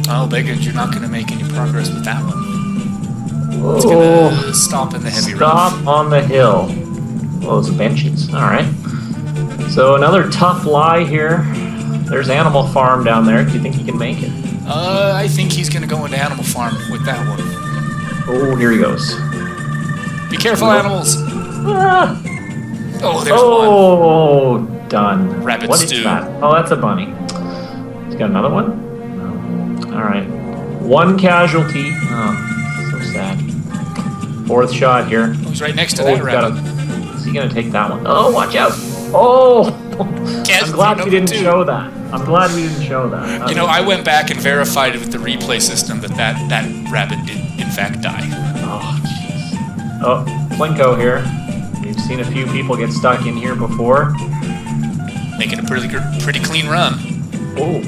Speaker 1: Oh, Biggins, you're not going to make any progress with that one.
Speaker 2: Oh,
Speaker 1: it's going to stop in the heavy rough.
Speaker 2: Stop on the hill. Oh, those are benches. All right. So another tough lie here. There's Animal Farm down there. Do you think he can make it?
Speaker 1: I think he's going to go into Animal Farm with that one.
Speaker 2: Oh, here he goes.
Speaker 1: Be careful, animals.
Speaker 2: Ah.
Speaker 1: Oh, there's one.
Speaker 2: Oh, done.
Speaker 1: Rabbit
Speaker 2: What
Speaker 1: stew.
Speaker 2: is that? Oh, that's a bunny. He's got another one? No. All right. One casualty. Oh, so sad. Fourth shot here.
Speaker 1: Oh, he's right next to that rabbit.
Speaker 2: Is he going to take that one? Oh, watch out. Oh! I'm glad we didn't show that. I'm glad we didn't show that.
Speaker 1: You know, I went back and verified with the replay system that rabbit did, in fact, die.
Speaker 2: Oh, jeez. Oh, Plinko here. We've seen a few people get stuck in here before.
Speaker 1: Making a pretty clean run.
Speaker 2: Oh,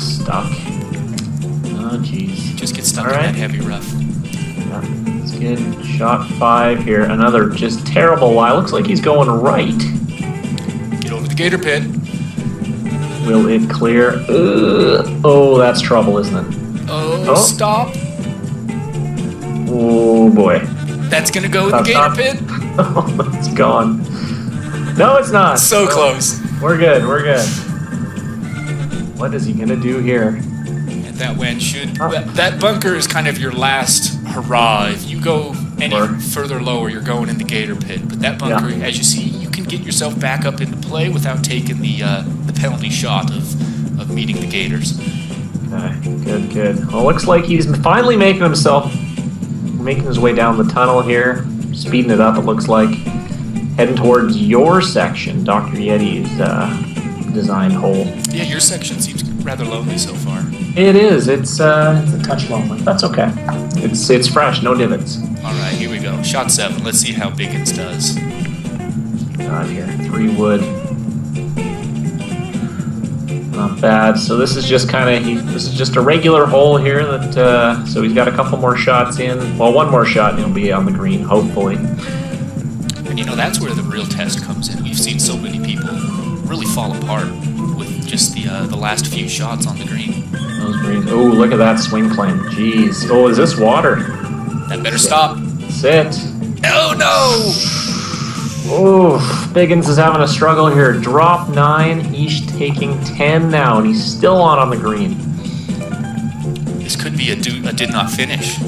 Speaker 2: stuck. Oh, jeez.
Speaker 1: Just get stuck in that heavy rough.
Speaker 2: Yeah, that's good. Shot 5 here. Another just terrible lie. Looks like he's going right.
Speaker 1: Get over the gator pit.
Speaker 2: Will it clear? Oh, that's trouble, isn't it?
Speaker 1: Oh, stop.
Speaker 2: Oh, boy.
Speaker 1: That's going to go in the gator pit.
Speaker 2: Oh, it's gone. No, it's not.
Speaker 1: So close.
Speaker 2: We're good. We're good. What is he going to do here?
Speaker 1: And that wedge that bunker is kind of your last hurrah. If you go any further lower, you're going in the gator pit. But that bunker, as you see, you can get yourself back up into play without taking the penalty shot of meeting the gators.
Speaker 2: Okay, good. Well, looks like he's finally making his way down the tunnel here, speeding it up. It looks like heading towards your section, Dr. Yeti's designed hole.
Speaker 1: Yeah, your section seems rather lonely so far.
Speaker 2: It is. It's a touch lonely. That's okay. It's fresh, no divots.
Speaker 1: All right, here we go. Shot 7. Let's see how Biggins does.
Speaker 2: Got here 3 wood. Not bad. So this is just this is just a regular hole here that. So he's got a couple more shots in. Well, one more shot and he'll be on the green, hopefully.
Speaker 1: And you know that's where the real test comes in. We've seen so many people really fall apart with just the last few shots on the green.
Speaker 2: Those greens. Oh, look at that swing plane. Jeez. Oh, is this water?
Speaker 1: That better stop.
Speaker 2: Sit.
Speaker 1: Oh no!
Speaker 2: Oh, Biggins is having a struggle here. Drop 9. He's taking 10 now, and he's still on the green.
Speaker 1: This could be a did not finish.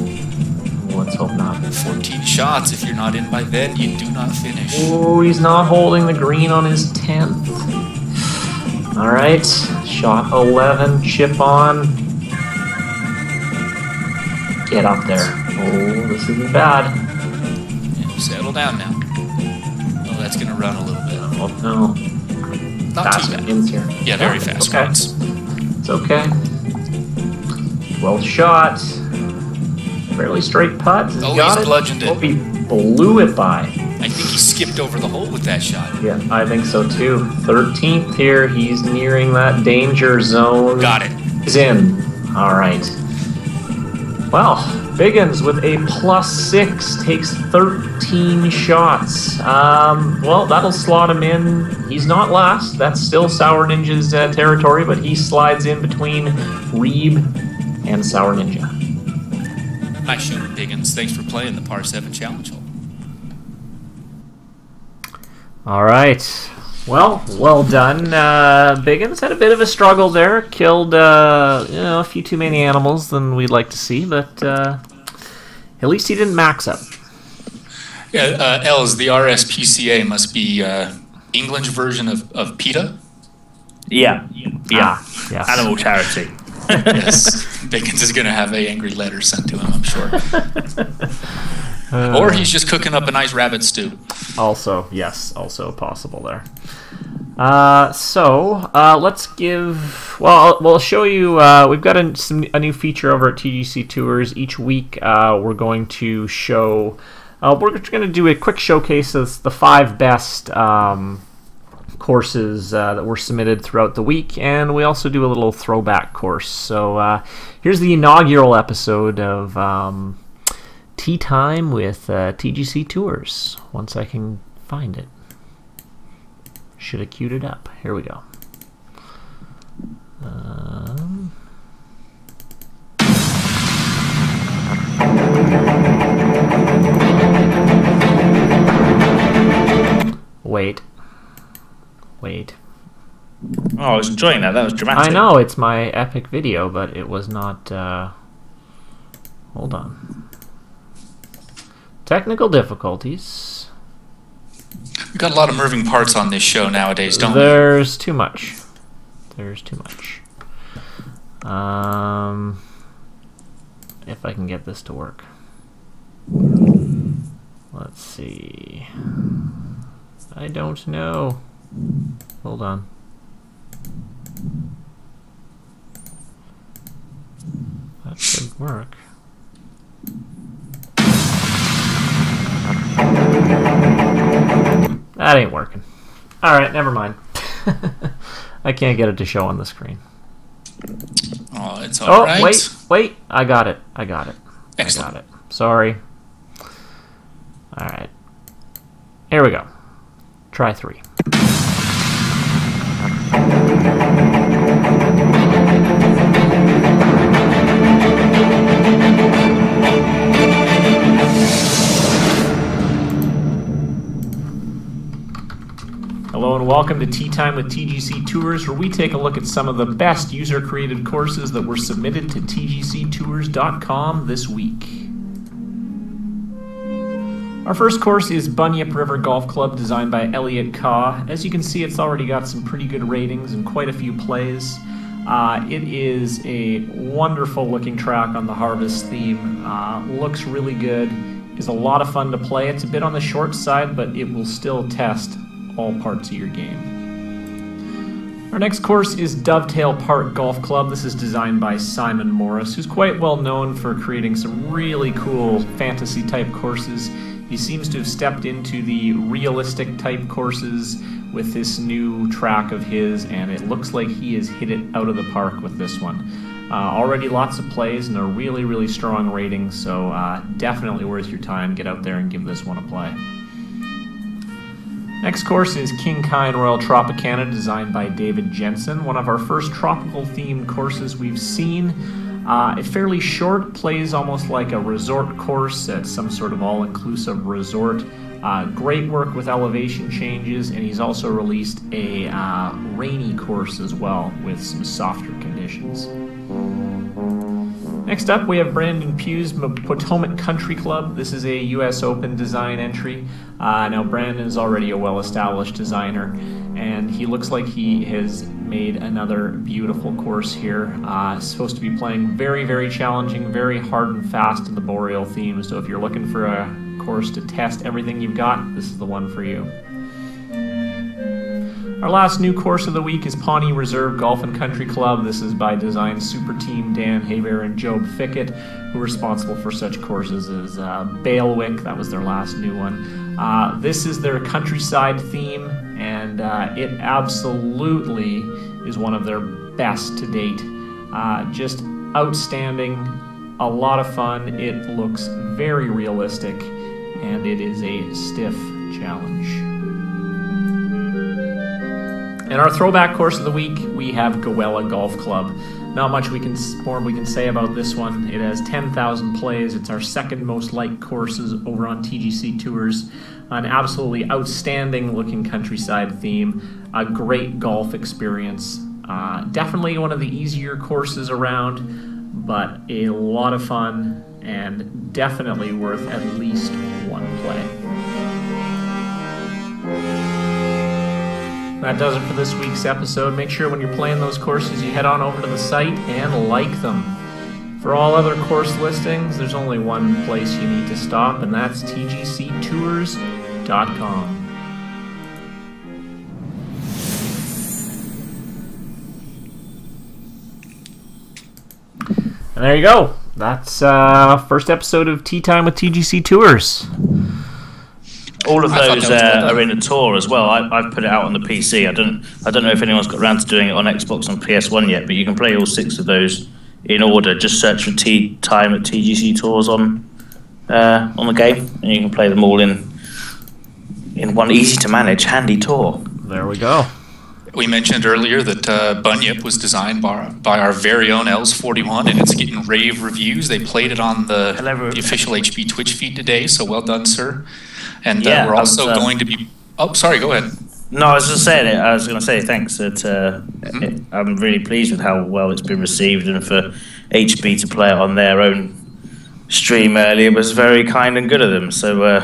Speaker 2: Let's hope not.
Speaker 1: 14 shots. If you're not in by then, you do not finish.
Speaker 2: Oh, he's not holding the green on his 10th. All right, shot 11, chip on. Get up there. Oh, this isn't bad.
Speaker 1: Yeah, settle down now. Oh, that's going to run a little bit.
Speaker 2: well, no.
Speaker 1: Not
Speaker 2: Fast
Speaker 1: too bad.
Speaker 2: ins here.
Speaker 1: Yeah, very fast
Speaker 2: okay.
Speaker 1: ones.
Speaker 2: It's okay. Well shot. Fairly straight putt.
Speaker 1: Oh,
Speaker 2: got
Speaker 1: he's bludgeoned it.
Speaker 2: Oh, he blew it by.
Speaker 1: I think he skipped over the hole with that shot.
Speaker 2: Yeah, I think so too. 13th here. He's nearing that danger zone.
Speaker 1: Got it.
Speaker 2: He's in. All right. Well, Biggins with a +6 takes 13 shots. Well, that'll slot him in. He's not last. That's still Sour Ninja's territory, but he slides in between Reeb and Sour Ninja.
Speaker 1: Nice shot, Biggins. Thanks for playing the Par 7 Challenge hole.
Speaker 2: All right. Well done. Biggins had a bit of a struggle there. Killed a few too many animals than we'd like to see, but at least he didn't max up.
Speaker 1: Yeah, Els, the RSPCA must be English version of PETA.
Speaker 3: Yeah.
Speaker 2: Yes.
Speaker 3: Animal charity.
Speaker 1: Yes, Biggins is going to have an angry letter sent to him, I'm sure. Or he's just cooking up a nice rabbit stew.
Speaker 2: Also possible there. Let's give. Well, we'll show you. We've got a new feature over at TGC Tours. Each week, we're going to show. We're going to do a quick showcase of the 5 best courses that were submitted throughout the week, and we also do a little throwback course. So here's the inaugural episode of Tea Time with TGC Tours. Once I can find it. Should have queued it up. Here we go. Wait.
Speaker 3: Oh, I was enjoying that. That was dramatic.
Speaker 2: I know, it's my epic video, but it was not... Hold on. Technical difficulties.
Speaker 1: We've got a lot of moving parts on this show nowadays, don't we?
Speaker 2: There's too much. If I can get this to work. Let's see. I don't know. Hold on. That should work. That ain't working. Alright, never mind. I can't get it to show on the screen.
Speaker 1: Oh, it's alright.
Speaker 2: Wait. I got it.
Speaker 1: Excellent.
Speaker 2: I got it. Sorry. Alright. Here we go. Try 3. Hello and welcome to Tea Time with TGC Tours, where we take a look at some of the best user-created courses that were submitted to tgctours.com this week. Our first course is Bunyip River Golf Club, designed by Elliot Kaw. As you can see, it's already got some pretty good ratings and quite a few plays. It is a wonderful looking track on the Harvest theme. Looks really good. Is a lot of fun to play. It's a bit on the short side, but it will still test all parts of your game. Our next course is Dovetail Park Golf Club. This is designed by Simon Morris, who's quite well known for creating some really cool fantasy type courses. He seems to have stepped into the realistic type courses with this new track of his, and it looks like he has hit it out of the park with this one. Already lots of plays and a really, really strong rating, so definitely worth your time. Get out there and give this one a play. Next course is King Kine Royal Tropicana, designed by David Jensen, one of our first tropical themed courses we've seen. Fairly short, plays almost like a resort course at some sort of all-inclusive resort. Great work with elevation changes, and he's also released a rainy course as well with some softer conditions. Next up, we have Brandon Pugh's Potomac Country Club. This is a US Open design entry. Now, Brandon is already a well-established designer, and he looks like he has made another beautiful course here. Supposed to be playing very, very challenging, very hard and fast in the Boreal theme, so if you're looking for a course to test everything you've got, this is the one for you. Our last new course of the week is Pawnee Reserve Golf and Country Club. This is by Design Super Team Dan Haber and Job Fickett, who are responsible for such courses as Bailwick. That was their last new one. This is their countryside theme, and it absolutely is one of their best to date. Just outstanding, a lot of fun. It looks very realistic, and it is a stiff challenge. In our throwback course of the week, we have Goella Golf Club. Not much more we can say about this one. It has 10,000 plays. It's our second most liked courses over on TGC Tours. An absolutely outstanding looking countryside theme. A great golf experience. Definitely one of the easier courses around, but a lot of fun and definitely worth at least one play. That does it for this week's episode. Make sure when you're playing those courses you head on over to the site and like them. For all other course listings, there's only one place you need to stop, and that's tgctours.com. And there you go. That's first episode of Tea Time with TGC Tours.
Speaker 3: All of those are in a tour as well. I've put it out on the PC. I don't know if anyone's got around to doing it on Xbox and PS1 yet, but you can play all 6 of those in order. Just search for Tea Time at TGC Tours on the game, and you can play them all in one easy to manage, handy tour.
Speaker 2: There we go.
Speaker 1: We mentioned earlier that Bunyip was designed by our very own Els41, and it's getting rave reviews. They played it on the official HB Twitch feed today, so well done, sir. And we're also going to be... Oh, sorry, go ahead.
Speaker 3: No, I was just saying it. I was going to say thanks. I'm really pleased with how well it's been received, and for HB to play it on their own stream earlier was very kind and good of them. So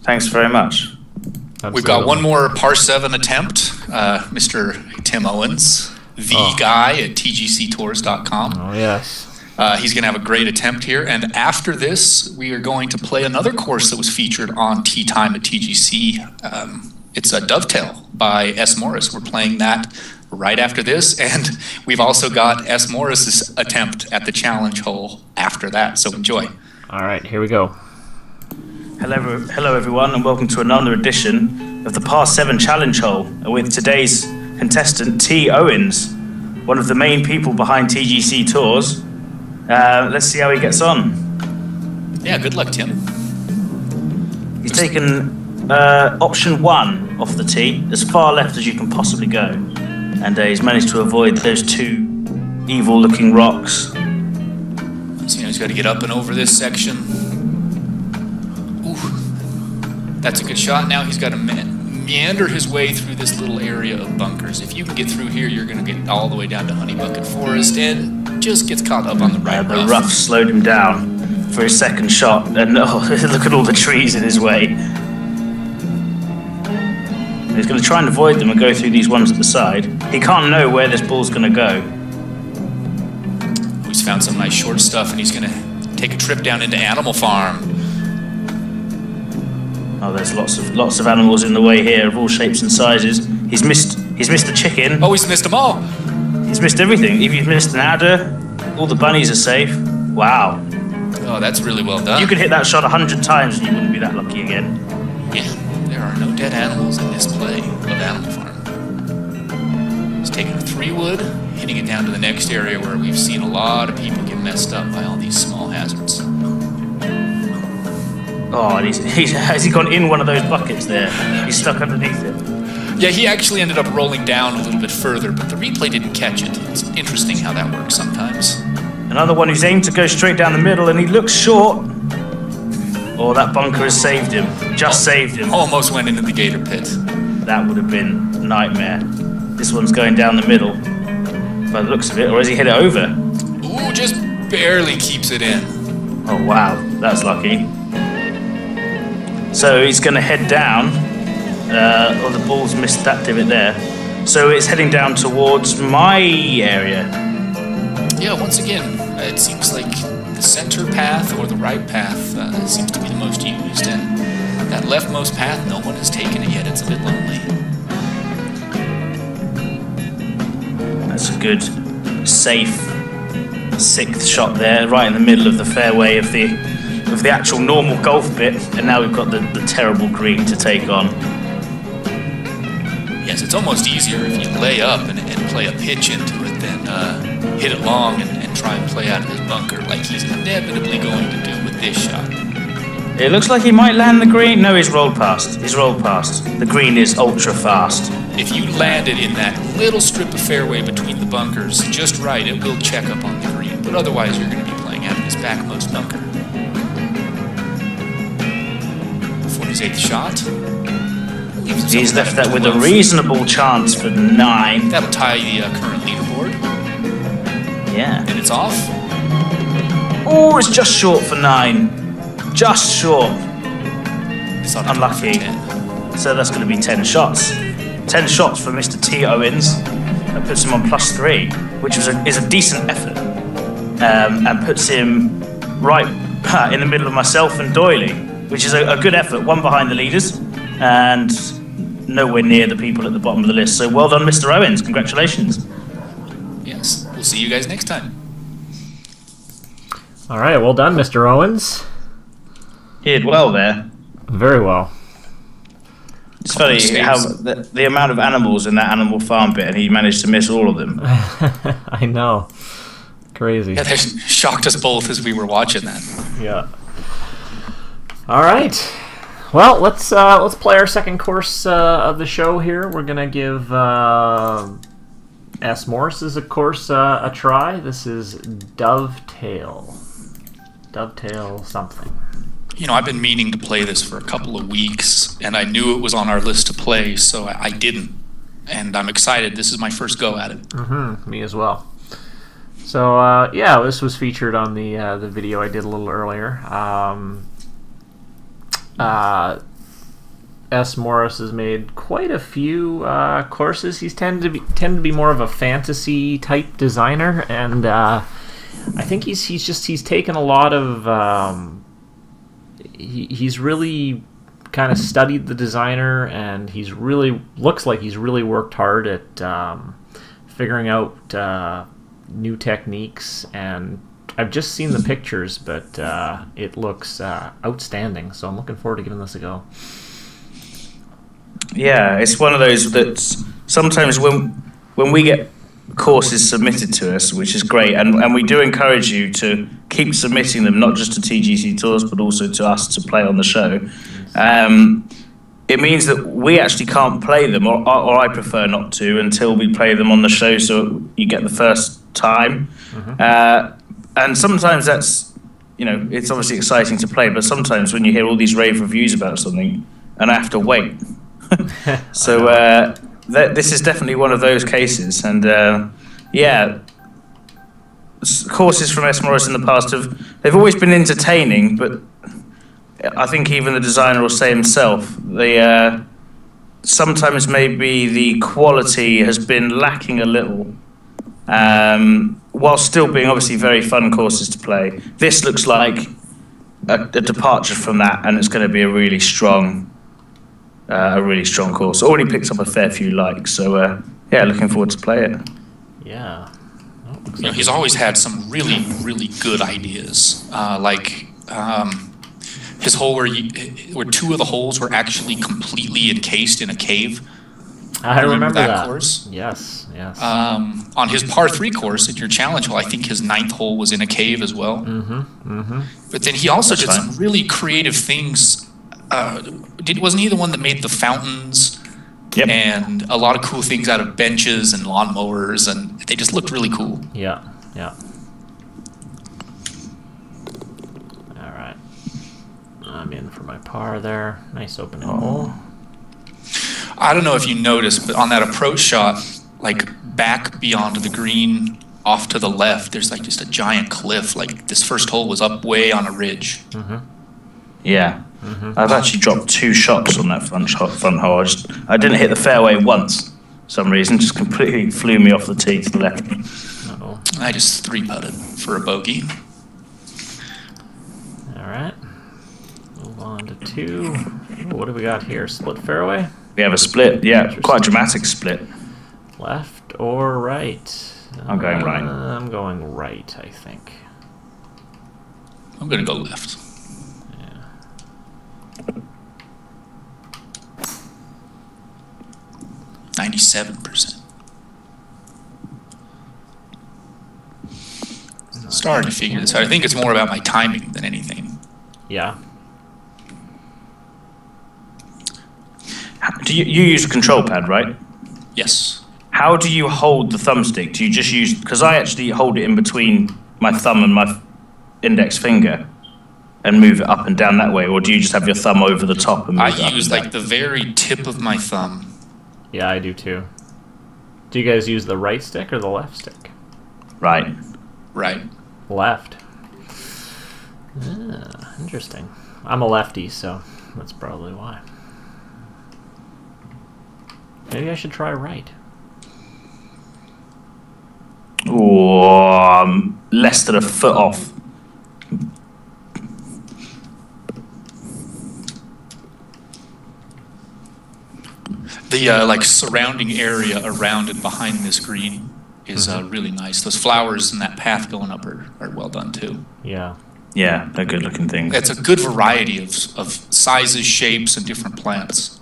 Speaker 3: thanks very much.
Speaker 2: Absolutely.
Speaker 1: We've got one more par 7 attempt. Mr. Tim Owens, the guy at tgctours.com.
Speaker 2: Oh, yes.
Speaker 1: He's going to have a great attempt here. And after this, we are going to play another course that was featured on Tea Time at TGC. It's a Dovetail by S. Morris. We're playing that right after this. And we've also got S. Morris's attempt at the challenge hole after that. So enjoy.
Speaker 2: All right, here we go.
Speaker 3: Hello everyone, and welcome to another edition of the Par 7 Challenge Hole with today's contestant T. Owens, one of the main people behind TGC Tours. Let's see how he gets on.
Speaker 1: Yeah, good luck, Tim.
Speaker 3: He's taken option 1 off the tee, as far left as you can possibly go, and he's managed to avoid those 2 evil-looking rocks.
Speaker 1: So he's got to get up and over this section. That's a good shot. Now he's got to meander his way through this little area of bunkers. If you can get through here, you're going to get all the way down to Honey Bucket Forest, and just gets caught up on the right
Speaker 3: rough. The rough slowed him down for his second shot, and look at all the trees in his way. He's going to try and avoid them and go through these ones at the side. He can't know where this ball's going to go.
Speaker 1: He's found some nice short stuff, and he's going to take a trip down into Animal Farm.
Speaker 3: Oh, there's lots of animals in the way here of all shapes and sizes. He's missed the chicken.
Speaker 1: Oh, he's missed them all.
Speaker 3: He's missed everything. If you've missed an adder, all the bunnies are safe. Wow.
Speaker 1: Oh, that's really well done.
Speaker 3: You could hit that shot 100 times and you wouldn't be that lucky again.
Speaker 1: Yeah, there are no dead animals in this play of Animal Farm. He's taking a 3-wood, hitting it down to the next area where we've seen a lot of people get messed up by all these small hazards.
Speaker 3: Oh, and has he gone in one of those buckets there? He's stuck underneath it.
Speaker 1: Yeah, he actually ended up rolling down a little bit further, but the replay didn't catch it. It's interesting how that works sometimes.
Speaker 3: Another one who's aimed to go straight down the middle, and he looks short. Oh, that bunker has saved him. Saved him.
Speaker 1: Almost went into the gator pit.
Speaker 3: That would have been a nightmare. This one's going down the middle, by the looks of it, or has he hit it over?
Speaker 1: Ooh, just barely keeps it in.
Speaker 3: Oh, wow, that's lucky. So he's going to head down. The ball's missed that divot there. So it's heading down towards my area.
Speaker 1: Yeah, once again, it seems like the center path or the right path seems to be the most used, and that leftmost path, no one has taken it yet. It's a bit lonely.
Speaker 3: good, safe 6th shot there, right in the middle of the fairway of the actual normal golf bit, and now we've got the terrible green to take on.
Speaker 1: Yes, it's almost easier if you lay up and play a pitch into it than hit it long and try and play out of his bunker like he's inevitably going to do with this shot.
Speaker 3: It looks like he might land the green. No, he's rolled past. He's rolled past. The green is ultra fast.
Speaker 1: If you land it in that little strip of fairway between the bunkers just right, it will check up on the green. But otherwise, you're going to be playing out of his backmost bunker. For his 8th shot.
Speaker 3: He's left that with a reasonable chance for 9.
Speaker 1: That'll tie the current leaderboard.
Speaker 3: Yeah.
Speaker 1: And it's off.
Speaker 3: Oh, it's just short for 9. Just short.
Speaker 1: It's
Speaker 3: unlucky. So that's going to be 10 shots. 10 shots for Mr. T. Owens. That puts him on +3, which is a decent effort. And puts him right in the middle of myself and Doyley, which is a good effort. One behind the leaders and nowhere near the people at the bottom of the list. So well done, Mr. Owens. Congratulations.
Speaker 1: Yes. We'll see you guys next time.
Speaker 2: All right. Well done, Mr. Owens.
Speaker 3: He did well there.
Speaker 2: Very well.
Speaker 3: It's funny how the amount of animals in that animal farm bit, and he managed to miss all of them.
Speaker 2: I know. Crazy.
Speaker 1: Yeah, that shocked us both as we were watching that.
Speaker 2: Yeah. All right. Well, let's play our second course of the show here. We're gonna give S. Morris's course a try. This is Dovetail. Dovetail something.
Speaker 1: You know, I've been meaning to play this for a couple of weeks, and I knew it was on our list to play, so I didn't. And I'm excited. This is my first go at it.
Speaker 2: Me as well. So, yeah, this was featured on the video I did a little earlier. S. Morris has made quite a few courses. He's tended to be more of a fantasy type designer, and I think he's taken a lot of he's really kind of studied the designer, and looks like he's really worked hard at figuring out new techniques. And I've just seen the pictures, but it looks outstanding. So I'm looking forward to giving this a go.
Speaker 3: Yeah, it's one of those that sometimes when we get courses submitted to us, which is great, and we do encourage you to keep submitting them, not just to TGC Tours, but also to us to play on the show. It means that we actually can't play them, or I prefer not to, until we play them on the show, so you get the first time. And sometimes that's, it's obviously exciting to play, but sometimes when you hear all these rave reviews about something, and I have to wait. So this is definitely one of those cases. And yeah, courses from S. Morris in the past they've always been entertaining, but I think even the designer will say himself, sometimes maybe the quality has been lacking a little, while still being obviously very fun courses to play. This looks like a departure from that, and it's going to be a really strong course. Already picked up a fair few likes, so yeah, looking forward to play it.
Speaker 2: Yeah.
Speaker 1: He's always had some really, really good ideas, like his hole where 2 of the holes were actually completely encased in a cave.
Speaker 2: I remember that
Speaker 1: course.
Speaker 2: Yes.
Speaker 1: On his par 3 course at your challenge hole, I think his 9th hole was in a cave as well. But then he also did some really creative things. Wasn't he the one that made the fountains?
Speaker 3: Yep.
Speaker 1: And a lot of cool things out of benches and lawnmowers, and they just looked really cool.
Speaker 2: Yeah. All right. I'm in for my par there. Nice opening hole.
Speaker 1: I don't know if you noticed, but on that approach shot, like back beyond the green, off to the left, there's like just a giant cliff. Like this first hole was up way on a ridge.
Speaker 3: Yeah. I've actually dropped 2 shots on that front hole. I didn't hit the fairway once for some reason. Just completely flew me off the tee to the left.
Speaker 1: I just 3-putted for a bogey.
Speaker 2: All right. Move on to 2. What do we got here? Split fairway?
Speaker 3: We have a split. Yeah, quite a dramatic split.
Speaker 2: Left or right?
Speaker 3: I'm going right.
Speaker 2: I'm going right, I think.
Speaker 1: I'm going to go left.
Speaker 2: Yeah.
Speaker 1: 97%. Starting to figure this out. I think it's more about my timing than anything.
Speaker 2: Yeah.
Speaker 3: Do you use a control pad, right?
Speaker 1: Yes.
Speaker 3: How do you hold the thumbstick? Do you just use... Because I actually hold it in between my thumb and my index finger and move it up and down that way, or do you just have your thumb over the top and move it up
Speaker 1: I use
Speaker 3: and down?
Speaker 1: like the very tip of my thumb.
Speaker 2: Yeah, I do too. Do you guys use the right stick or the left stick?
Speaker 3: Right.
Speaker 1: Right.
Speaker 2: Left. Ah, interesting. I'm a lefty, so that's probably why. Maybe I should try right.
Speaker 3: Oh, less than a foot off.
Speaker 1: The like surrounding area around and behind this green is really nice. Those flowers and that path going up are well done too.
Speaker 2: Yeah.
Speaker 3: Yeah, they're good looking things.
Speaker 1: It's a good variety of sizes, shapes, and different plants.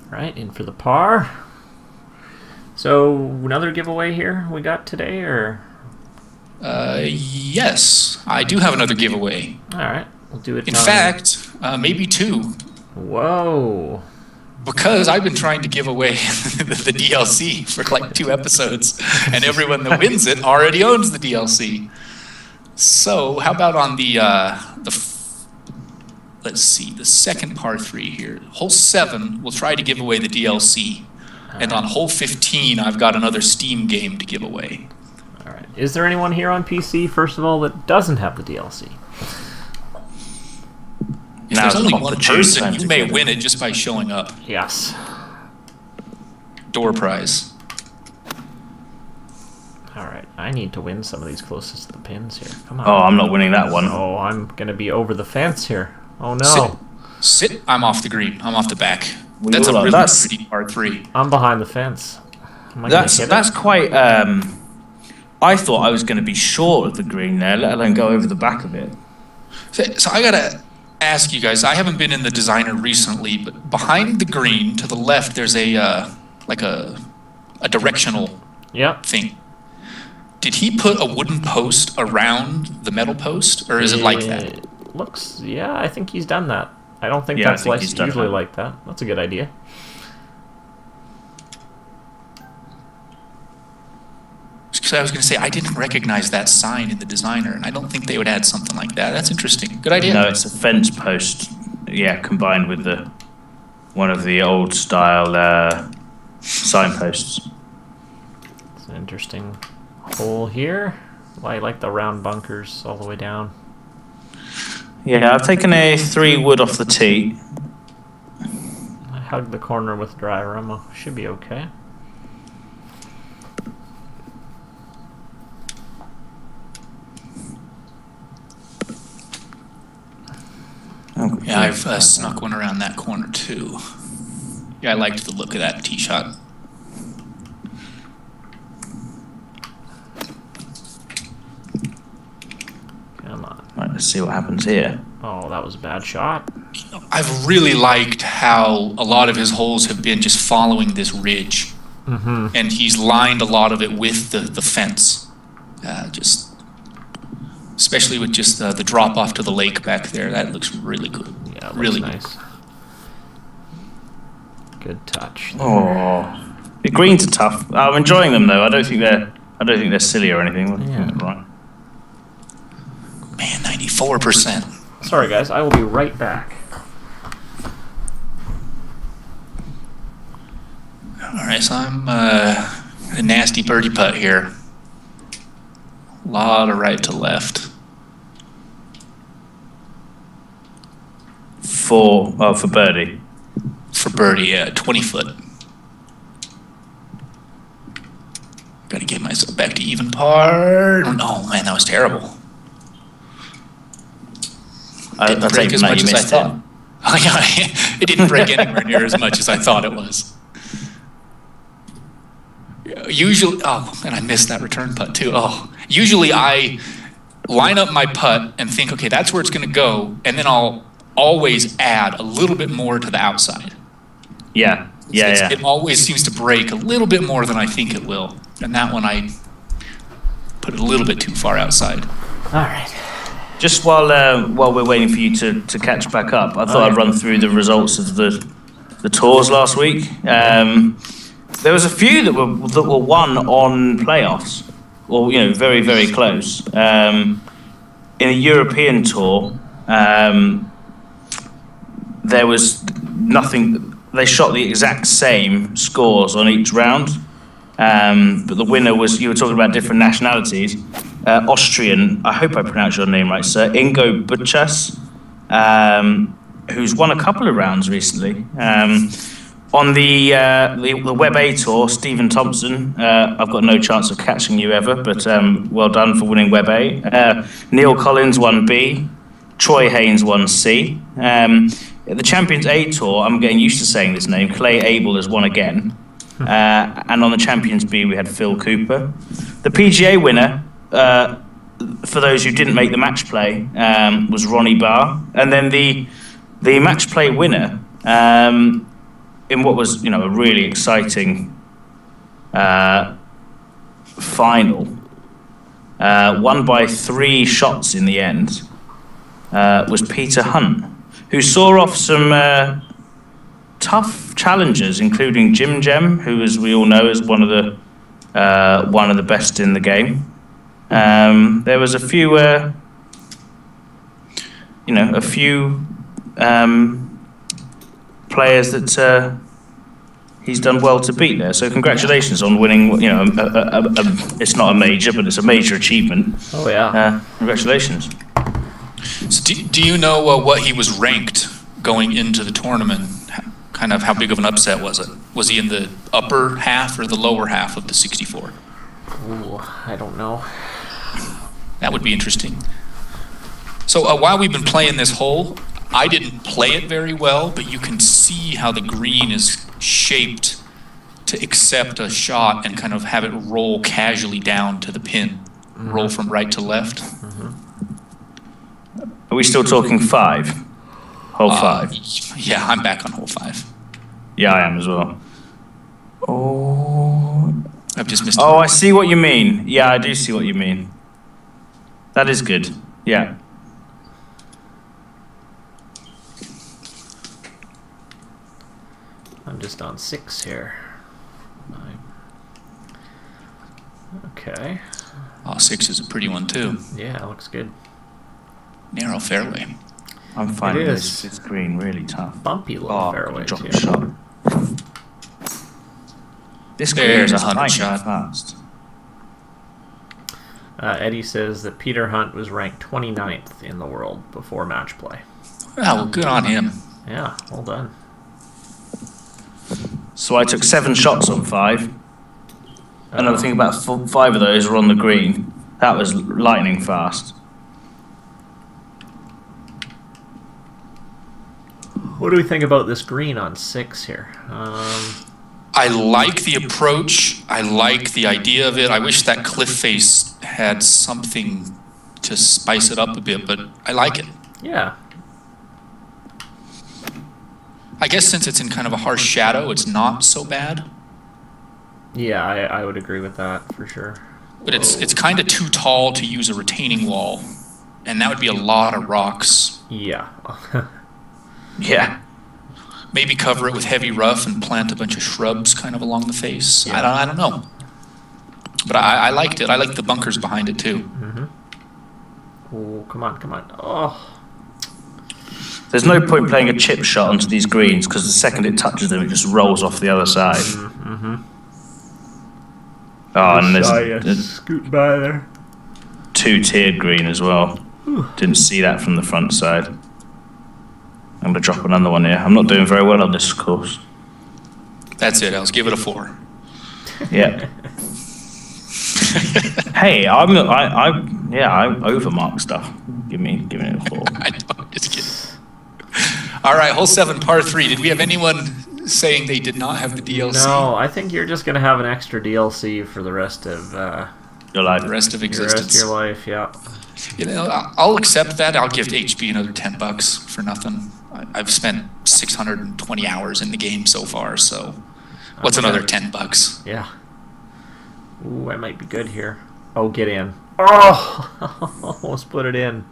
Speaker 2: Right, in for the par. So, another giveaway here we got today, or?
Speaker 1: Yes, I do have another giveaway.
Speaker 2: Alright, we'll do it.
Speaker 1: In fact, maybe two.
Speaker 2: Whoa.
Speaker 1: Because I've been trying to give away the DLC for like 2 episodes, and everyone that wins it already owns the DLC. So, how about on let's see, the second par 3 here. Hole 7, we'll try to give away the DLC. And on hole 15, I've got another Steam game to give away.
Speaker 2: All right. Is there anyone here on PC, first of all, that doesn't have the DLC?
Speaker 1: If there's only one person, you may win it just by showing up.
Speaker 2: Yes.
Speaker 1: Door prize.
Speaker 2: All right. I need to win some of these closest to the pins here. Come on.
Speaker 3: Oh, I'm not winning that one.
Speaker 2: Oh, I'm going to be over the fence here. Oh, no.
Speaker 1: Sit. I'm off the green. I'm off the back.
Speaker 3: We
Speaker 1: That's a
Speaker 3: all are.
Speaker 1: really pretty par 3.
Speaker 2: I'm behind the fence. Am I gonna hit it?
Speaker 3: That's quite... I thought I was going to be short of the green there, let alone go over the back of it.
Speaker 1: So I got to ask you guys, I haven't been in the designer recently, but behind the green to the left, there's a like a directional
Speaker 2: Yep.
Speaker 1: thing. Did he put a wooden post around the metal post, or is it like that?
Speaker 2: It looks... Yeah, I think he's done that. I don't think
Speaker 3: Yeah, I
Speaker 2: that's
Speaker 3: think he's done
Speaker 2: usually
Speaker 3: that.
Speaker 2: like that. That's a good idea.
Speaker 1: Because I was going to say, I didn't recognize that sign in the designer, and I don't think they would add something like that. That's interesting. Good idea.
Speaker 3: No, it's a fence post. Yeah, combined with one of the old style signposts.
Speaker 2: It's an interesting hole here. I like the round bunkers all the way down.
Speaker 3: Yeah, I've taken a 3 wood off the tee.
Speaker 2: I hugged the corner with dry aroma. Should be okay.
Speaker 1: Yeah, I've snuck one around that corner too. Yeah, I liked the look of that tee shot.
Speaker 2: Come on.
Speaker 3: Right, let's see what happens here.
Speaker 2: Oh, that was a bad shot.
Speaker 1: I've really liked how a lot of his holes have been just following this ridge.
Speaker 2: Mm-hmm.
Speaker 1: And he's lined a lot of it with the fence. Especially with just the drop off to the lake back there. That looks really good.
Speaker 2: Yeah, it looks
Speaker 1: really
Speaker 2: nice. Good touch.
Speaker 3: Oh, the greens are tough. I'm enjoying them though. I don't think they're silly or anything.
Speaker 2: Yeah.
Speaker 3: Right.
Speaker 1: Man, 94%.
Speaker 2: Sorry, guys. I will be right back.
Speaker 1: All right, so I'm a nasty birdie putt here. A lot of right to left.
Speaker 3: For birdie.
Speaker 1: For birdie, yeah, 20 foot. Gotta get myself back to even par. Oh man, that was terrible. Didn't break as much as I thought. Oh, yeah, it didn't break anywhere near as much as I thought it was. Usually, and I missed that return putt too. Usually I line up my putt and think, okay, that's where it's going to go, and then I'll always add a little bit more to the outside.
Speaker 3: Yeah.
Speaker 1: It always seems to break a little bit more than I think it will, and that one I put it a little bit too far outside.
Speaker 2: All right.
Speaker 3: Just while we're waiting for you to catch back up, I thought I'd run through the results of the tours last week. There was a few that were won on playoffs, or very, very close. In a European tour, there was nothing. They shot the exact same scores on each round, but the winner was, you were talking about different nationalities, Austrian, I hope I pronounced your name right, sir, Ingo Butchas, who's won a couple of rounds recently. On the Web A tour, Stephen Thompson, I've got no chance of catching you ever, but well done for winning Web A. Neil Collins won B, Troy Haynes won C. The Champions A Tour, I'm getting used to saying this name, Clay Abel has won again. And on the Champions B, we had Phil Cooper. The PGA winner, for those who didn't make the match play, was Ronnie Barr. And then the match play winner, in what was a really exciting final, won by 3 shots in the end, was Peter Hunt, who saw off some tough challengers, including Jim Gem, who, as we all know, is one of the best in the game. There was a few, players that he's done well to beat there. So congratulations on winning. It's not a major, but it's a major achievement.
Speaker 2: Oh yeah.
Speaker 3: Congratulations.
Speaker 1: So do you know what he was ranked going into the tournament? Kind of how big of an upset was it? Was he in the upper half or the lower half of the 64?
Speaker 2: Ooh, I don't know.
Speaker 1: That would be interesting. So while we've been playing this hole, I didn't play it very well, but you can see how the green is shaped to accept a shot and kind of have it roll casually down to the pin, roll from right to left.
Speaker 3: Are we still talking 5? Hole 5?
Speaker 1: Yeah, I'm back on hole 5.
Speaker 3: Yeah, I am as well. Oh,
Speaker 1: I've just missed.
Speaker 3: I see what you mean. Yeah, I do see what you mean. That is good. Yeah.
Speaker 2: I'm just on 6 here. Okay.
Speaker 1: 6 is a pretty one too.
Speaker 2: Yeah, it looks good.
Speaker 1: Narrow fairway.
Speaker 3: I'm finding this green really tough.
Speaker 2: Bumpy little fairway
Speaker 3: drop
Speaker 2: too.
Speaker 3: a shot. This green
Speaker 1: There's
Speaker 3: is
Speaker 1: a 100
Speaker 3: shot
Speaker 1: shot.
Speaker 3: fast.
Speaker 2: Eddie says that Peter Hunt was ranked 29th in the world before match play.
Speaker 1: Well, good on him.
Speaker 2: Yeah, well done.
Speaker 3: So I took 7 shots on 5. Another thing about 5 of those were on the green. That was lightning fast.
Speaker 2: What do we think about this green on 6 here?
Speaker 1: I like the approach. I like the idea of it. I wish that cliff face had something to spice it up a bit, but I like it.
Speaker 2: Yeah.
Speaker 1: I guess since it's in kind of a harsh shadow, it's not so bad.
Speaker 2: Yeah, I would agree with that for sure.
Speaker 1: But it's kind of too tall to use a retaining wall, and that would be a lot of rocks.
Speaker 2: Yeah.
Speaker 3: Yeah.
Speaker 1: Maybe cover it with heavy rough and plant a bunch of shrubs kind of along the face.
Speaker 2: Yeah.
Speaker 1: I don't know. But I liked it. I liked the bunkers behind it too.
Speaker 2: Oh, come on, come on. Oh.
Speaker 3: There's no point playing a chip shot onto these greens because the second it touches them, it just rolls off the other side. Oh, and there's
Speaker 2: scoot by there.
Speaker 3: 2-tiered green as well. Didn't see that from the front side. I'm going to drop another one here. I'm not doing very well on this course.
Speaker 1: That's it, Els. Give it a 4.
Speaker 3: Yeah. Hey, I overmark stuff. Give me a 4.
Speaker 1: I know, just kidding. All right, hole 7, par 3. Did we have anyone saying they did not have the DLC.
Speaker 2: No, I think you're just gonna have an extra DLC for the rest of
Speaker 3: Your life.
Speaker 1: The rest of
Speaker 2: the
Speaker 1: existence.
Speaker 2: rest of your life. Yeah.
Speaker 1: You know, I'll accept that. I'll give HB another $10 for nothing. I've spent 620 hours in the game so far, so what's another $10?
Speaker 2: Yeah. Ooh, I might be good here. Oh, get in. Oh, almost put it in.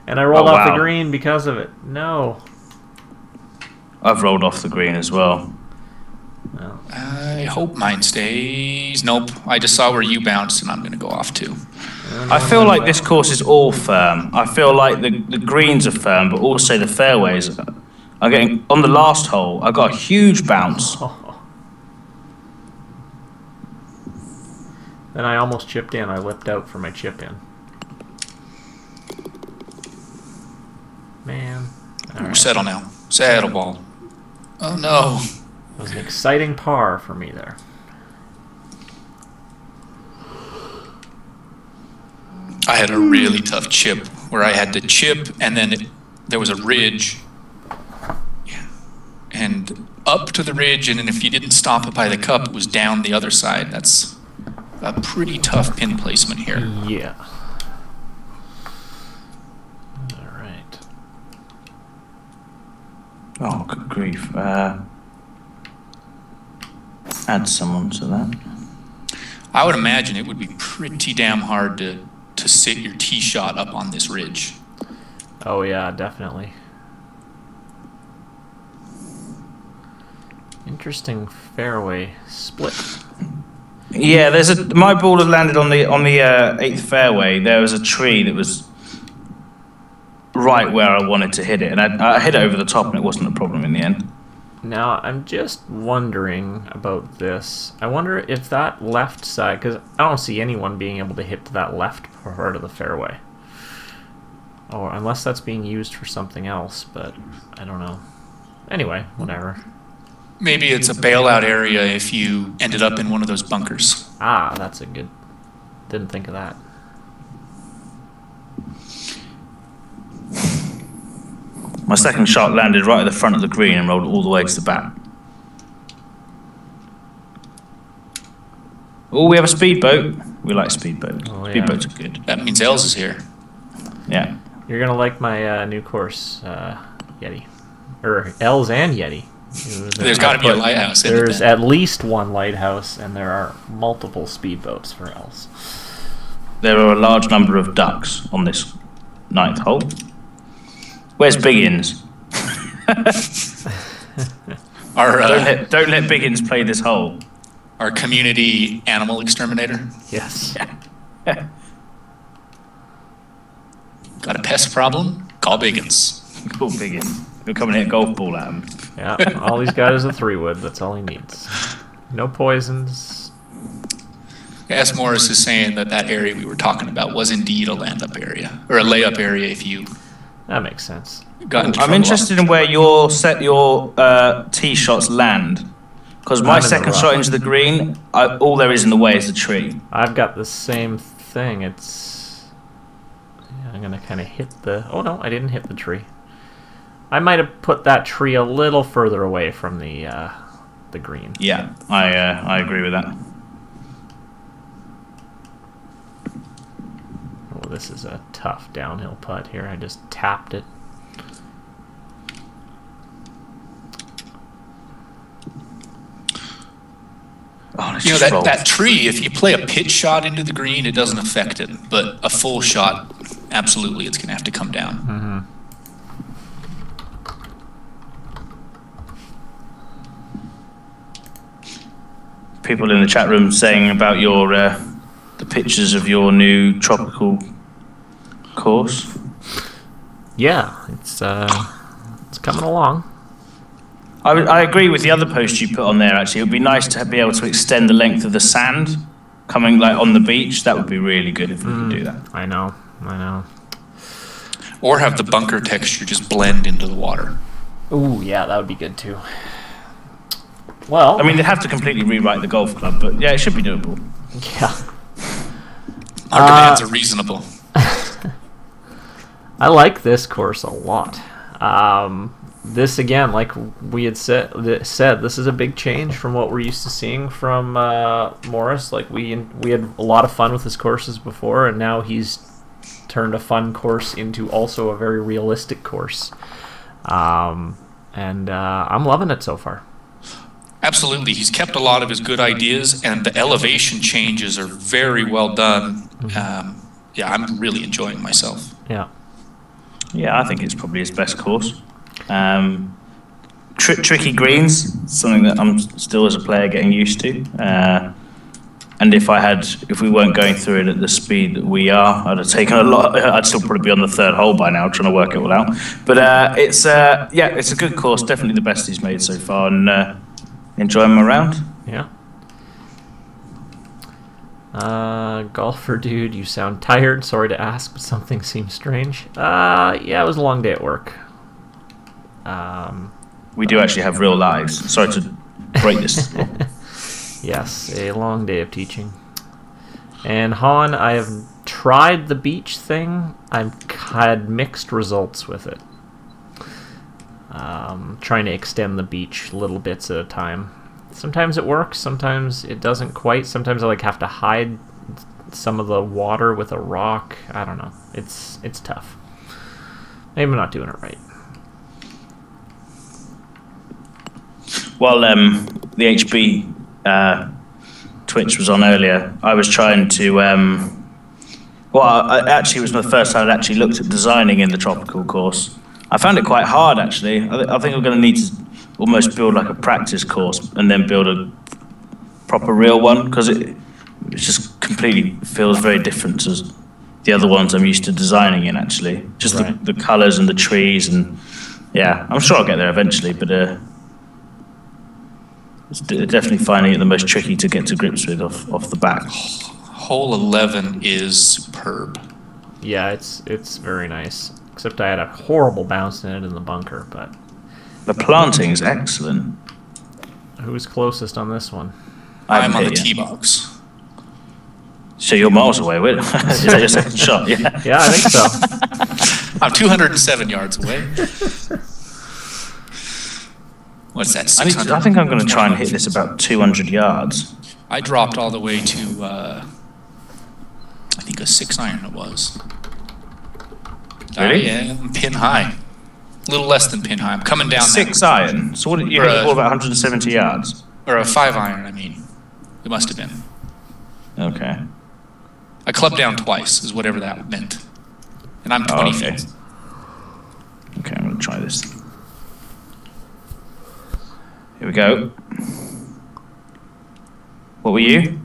Speaker 2: And I rolled off the green because of it. No.
Speaker 3: I've rolled off the green as well.
Speaker 2: No.
Speaker 1: I hope mine stays. Nope. I just saw where you bounced, and I'm going to go off too.
Speaker 3: I feel like this course is all firm. I feel like the greens are firm, but also the fairways are getting... On the last hole, I got a huge bounce.
Speaker 2: Then I almost chipped in. I lipped out for my chip in. Man.
Speaker 1: Right. Settle now. Settle ball. Oh no.
Speaker 2: That was an exciting par for me there.
Speaker 1: I had a really tough chip where I had to chip and then there was a ridge. Yeah. And up to the ridge, and then if you didn't stop it by the cup, it was down the other side. That's a pretty tough pin placement here.
Speaker 2: Yeah. All right.
Speaker 3: Oh, good grief. Add someone to that.
Speaker 1: I would imagine it would be pretty damn hard to sit your tee shot up on this ridge.
Speaker 2: Oh yeah, definitely. Interesting fairway split.
Speaker 3: Yeah, my ball had landed on the 8th fairway. There was a tree that was right where I wanted to hit it, and I hit it over the top, and it wasn't a problem in the end.
Speaker 2: Now, I'm just wondering about this. I wonder if that left side, because I don't see anyone being able to hit to that left part of the fairway. Or unless that's being used for something else, but I don't know. Anyway, whatever.
Speaker 1: Maybe it's a bailout area if you ended up in one of those bunkers.
Speaker 2: Ah, that's a good... Didn't think of that.
Speaker 3: My second shot landed right at the front of the green and rolled all the way to the back. Oh, we have a speedboat. We like speedboats.
Speaker 2: Oh, yeah.
Speaker 3: Speedboats are good.
Speaker 1: That means Els is here.
Speaker 3: Yeah.
Speaker 2: You're going to like my new course, Yeti. Or Els and Yeti.
Speaker 1: There's got to be a lighthouse.
Speaker 2: There's at least one lighthouse, and there are multiple speedboats for Els.
Speaker 3: There are a large number of ducks on this 9th hole. Where's Biggins? Don't let Biggins play this hole.
Speaker 1: Our community animal exterminator.
Speaker 2: Yes.
Speaker 1: Got a pest problem? Call Biggins.
Speaker 3: Call Biggins. We'll come and hit a golf ball at him.
Speaker 2: Yeah, all he's got is a 3-wood. That's all he needs. No poisons.
Speaker 1: S. Morris is saying that area we were talking about was indeed a land-up area, or a layup area if you...
Speaker 2: That makes sense.
Speaker 3: I'm interested in where your tee shots land. Because my second shot into the green, all there is in the way is a tree.
Speaker 2: I've got the same thing. It's... Yeah, I'm going to kind of hit the... Oh, no, I didn't hit the tree. I might have put that tree a little further away from the green.
Speaker 3: Yeah, I agree with that.
Speaker 2: Oh, this is a tough downhill putt here. I just tapped it.
Speaker 3: Oh,
Speaker 1: you know, that tree, if you play a pitch shot into the green, it doesn't affect it. But a full shot, absolutely, it's going to have to come down.
Speaker 2: Mm-hmm.
Speaker 3: People in the chat room saying about your the pictures of your new tropical course.
Speaker 2: Yeah, it's coming along.
Speaker 3: I agree with the other post you put on there. Actually, it would be nice to be able to extend the length of the sand coming like on the beach. That would be really good if we could do that.
Speaker 2: I know.
Speaker 1: Or have the bunker texture just blend into the water.
Speaker 2: Ooh, yeah, that would be good too. Well,
Speaker 3: I mean, they'd have to completely rewrite the golf club, but yeah, it should be doable.
Speaker 2: Yeah.
Speaker 1: Our demands are reasonable.
Speaker 2: I like this course a lot. this again, like we had said, this is a big change from what we're used to seeing from Morris. Like we had a lot of fun with his courses before, and now he's turned a fun course into also a very realistic course. And I'm loving it so far.
Speaker 1: Absolutely. He's kept a lot of his good ideas, and the elevation changes are very well done. Yeah, I'm really enjoying myself.
Speaker 2: Yeah.
Speaker 3: Yeah, I think it's probably his best course. Tricky greens, something that I'm still as a player getting used to. And if we weren't going through it at the speed that we are, I'd have taken a lot. I'd still probably be on the third hole by now, trying to work it all out. But it's a good course. Definitely the best he's made so far, and enjoying him around.
Speaker 2: Yeah. Golfer dude, you sound tired. Sorry to ask, but something seems strange. Yeah, it was a long day at work.
Speaker 3: We do actually have real lives. Sorry to break this.
Speaker 2: Yes, a long day of teaching. And Han, I have tried the beach thing. I've had mixed results with it. Trying to extend the beach little bits at a time. Sometimes it works, sometimes it doesn't quite. Sometimes I have to hide some of the water with a rock. I don't know. It's tough. Maybe I'm not doing it right.
Speaker 3: While the HB Twitch was on earlier, I was trying to... actually, it was the first time I'd actually looked at designing in the tropical course. I found it quite hard, actually. I think I'm going to need to almost build like a practice course and then build a proper real one, because it just completely feels very different to the other ones I'm used to designing in, actually. Just right. the colours and the trees, and yeah, I'm sure I'll get there eventually, but it's definitely finding it the most tricky to get to grips with off the bat.
Speaker 1: Hole 11 is superb.
Speaker 2: Yeah, it's very nice. Except I had a horrible bounce in it in the bunker, but...
Speaker 3: The planting's excellent.
Speaker 2: Who's closest on this one?
Speaker 1: I'm on the tee box.
Speaker 3: So you're miles away, wait. Is that your second shot? Yeah.
Speaker 2: Yeah, I think so.
Speaker 1: I'm 207 yards away. What's that, 600?
Speaker 3: I think I'm going to try and hit this about 200 yards.
Speaker 1: I dropped all the way to, I think a 6-iron it was.
Speaker 3: Really?
Speaker 1: I am pin high. A little less than pin high. I'm coming down.
Speaker 3: 6-iron? So what did you hit the ball about 170 yards?
Speaker 1: Or a 5-iron, I mean. It must have been.
Speaker 3: Okay.
Speaker 1: I clubbed down twice, is whatever that meant. And I'm 20
Speaker 3: okay.
Speaker 1: feet.
Speaker 3: Okay, I'm going to try this. Here we go. What were you?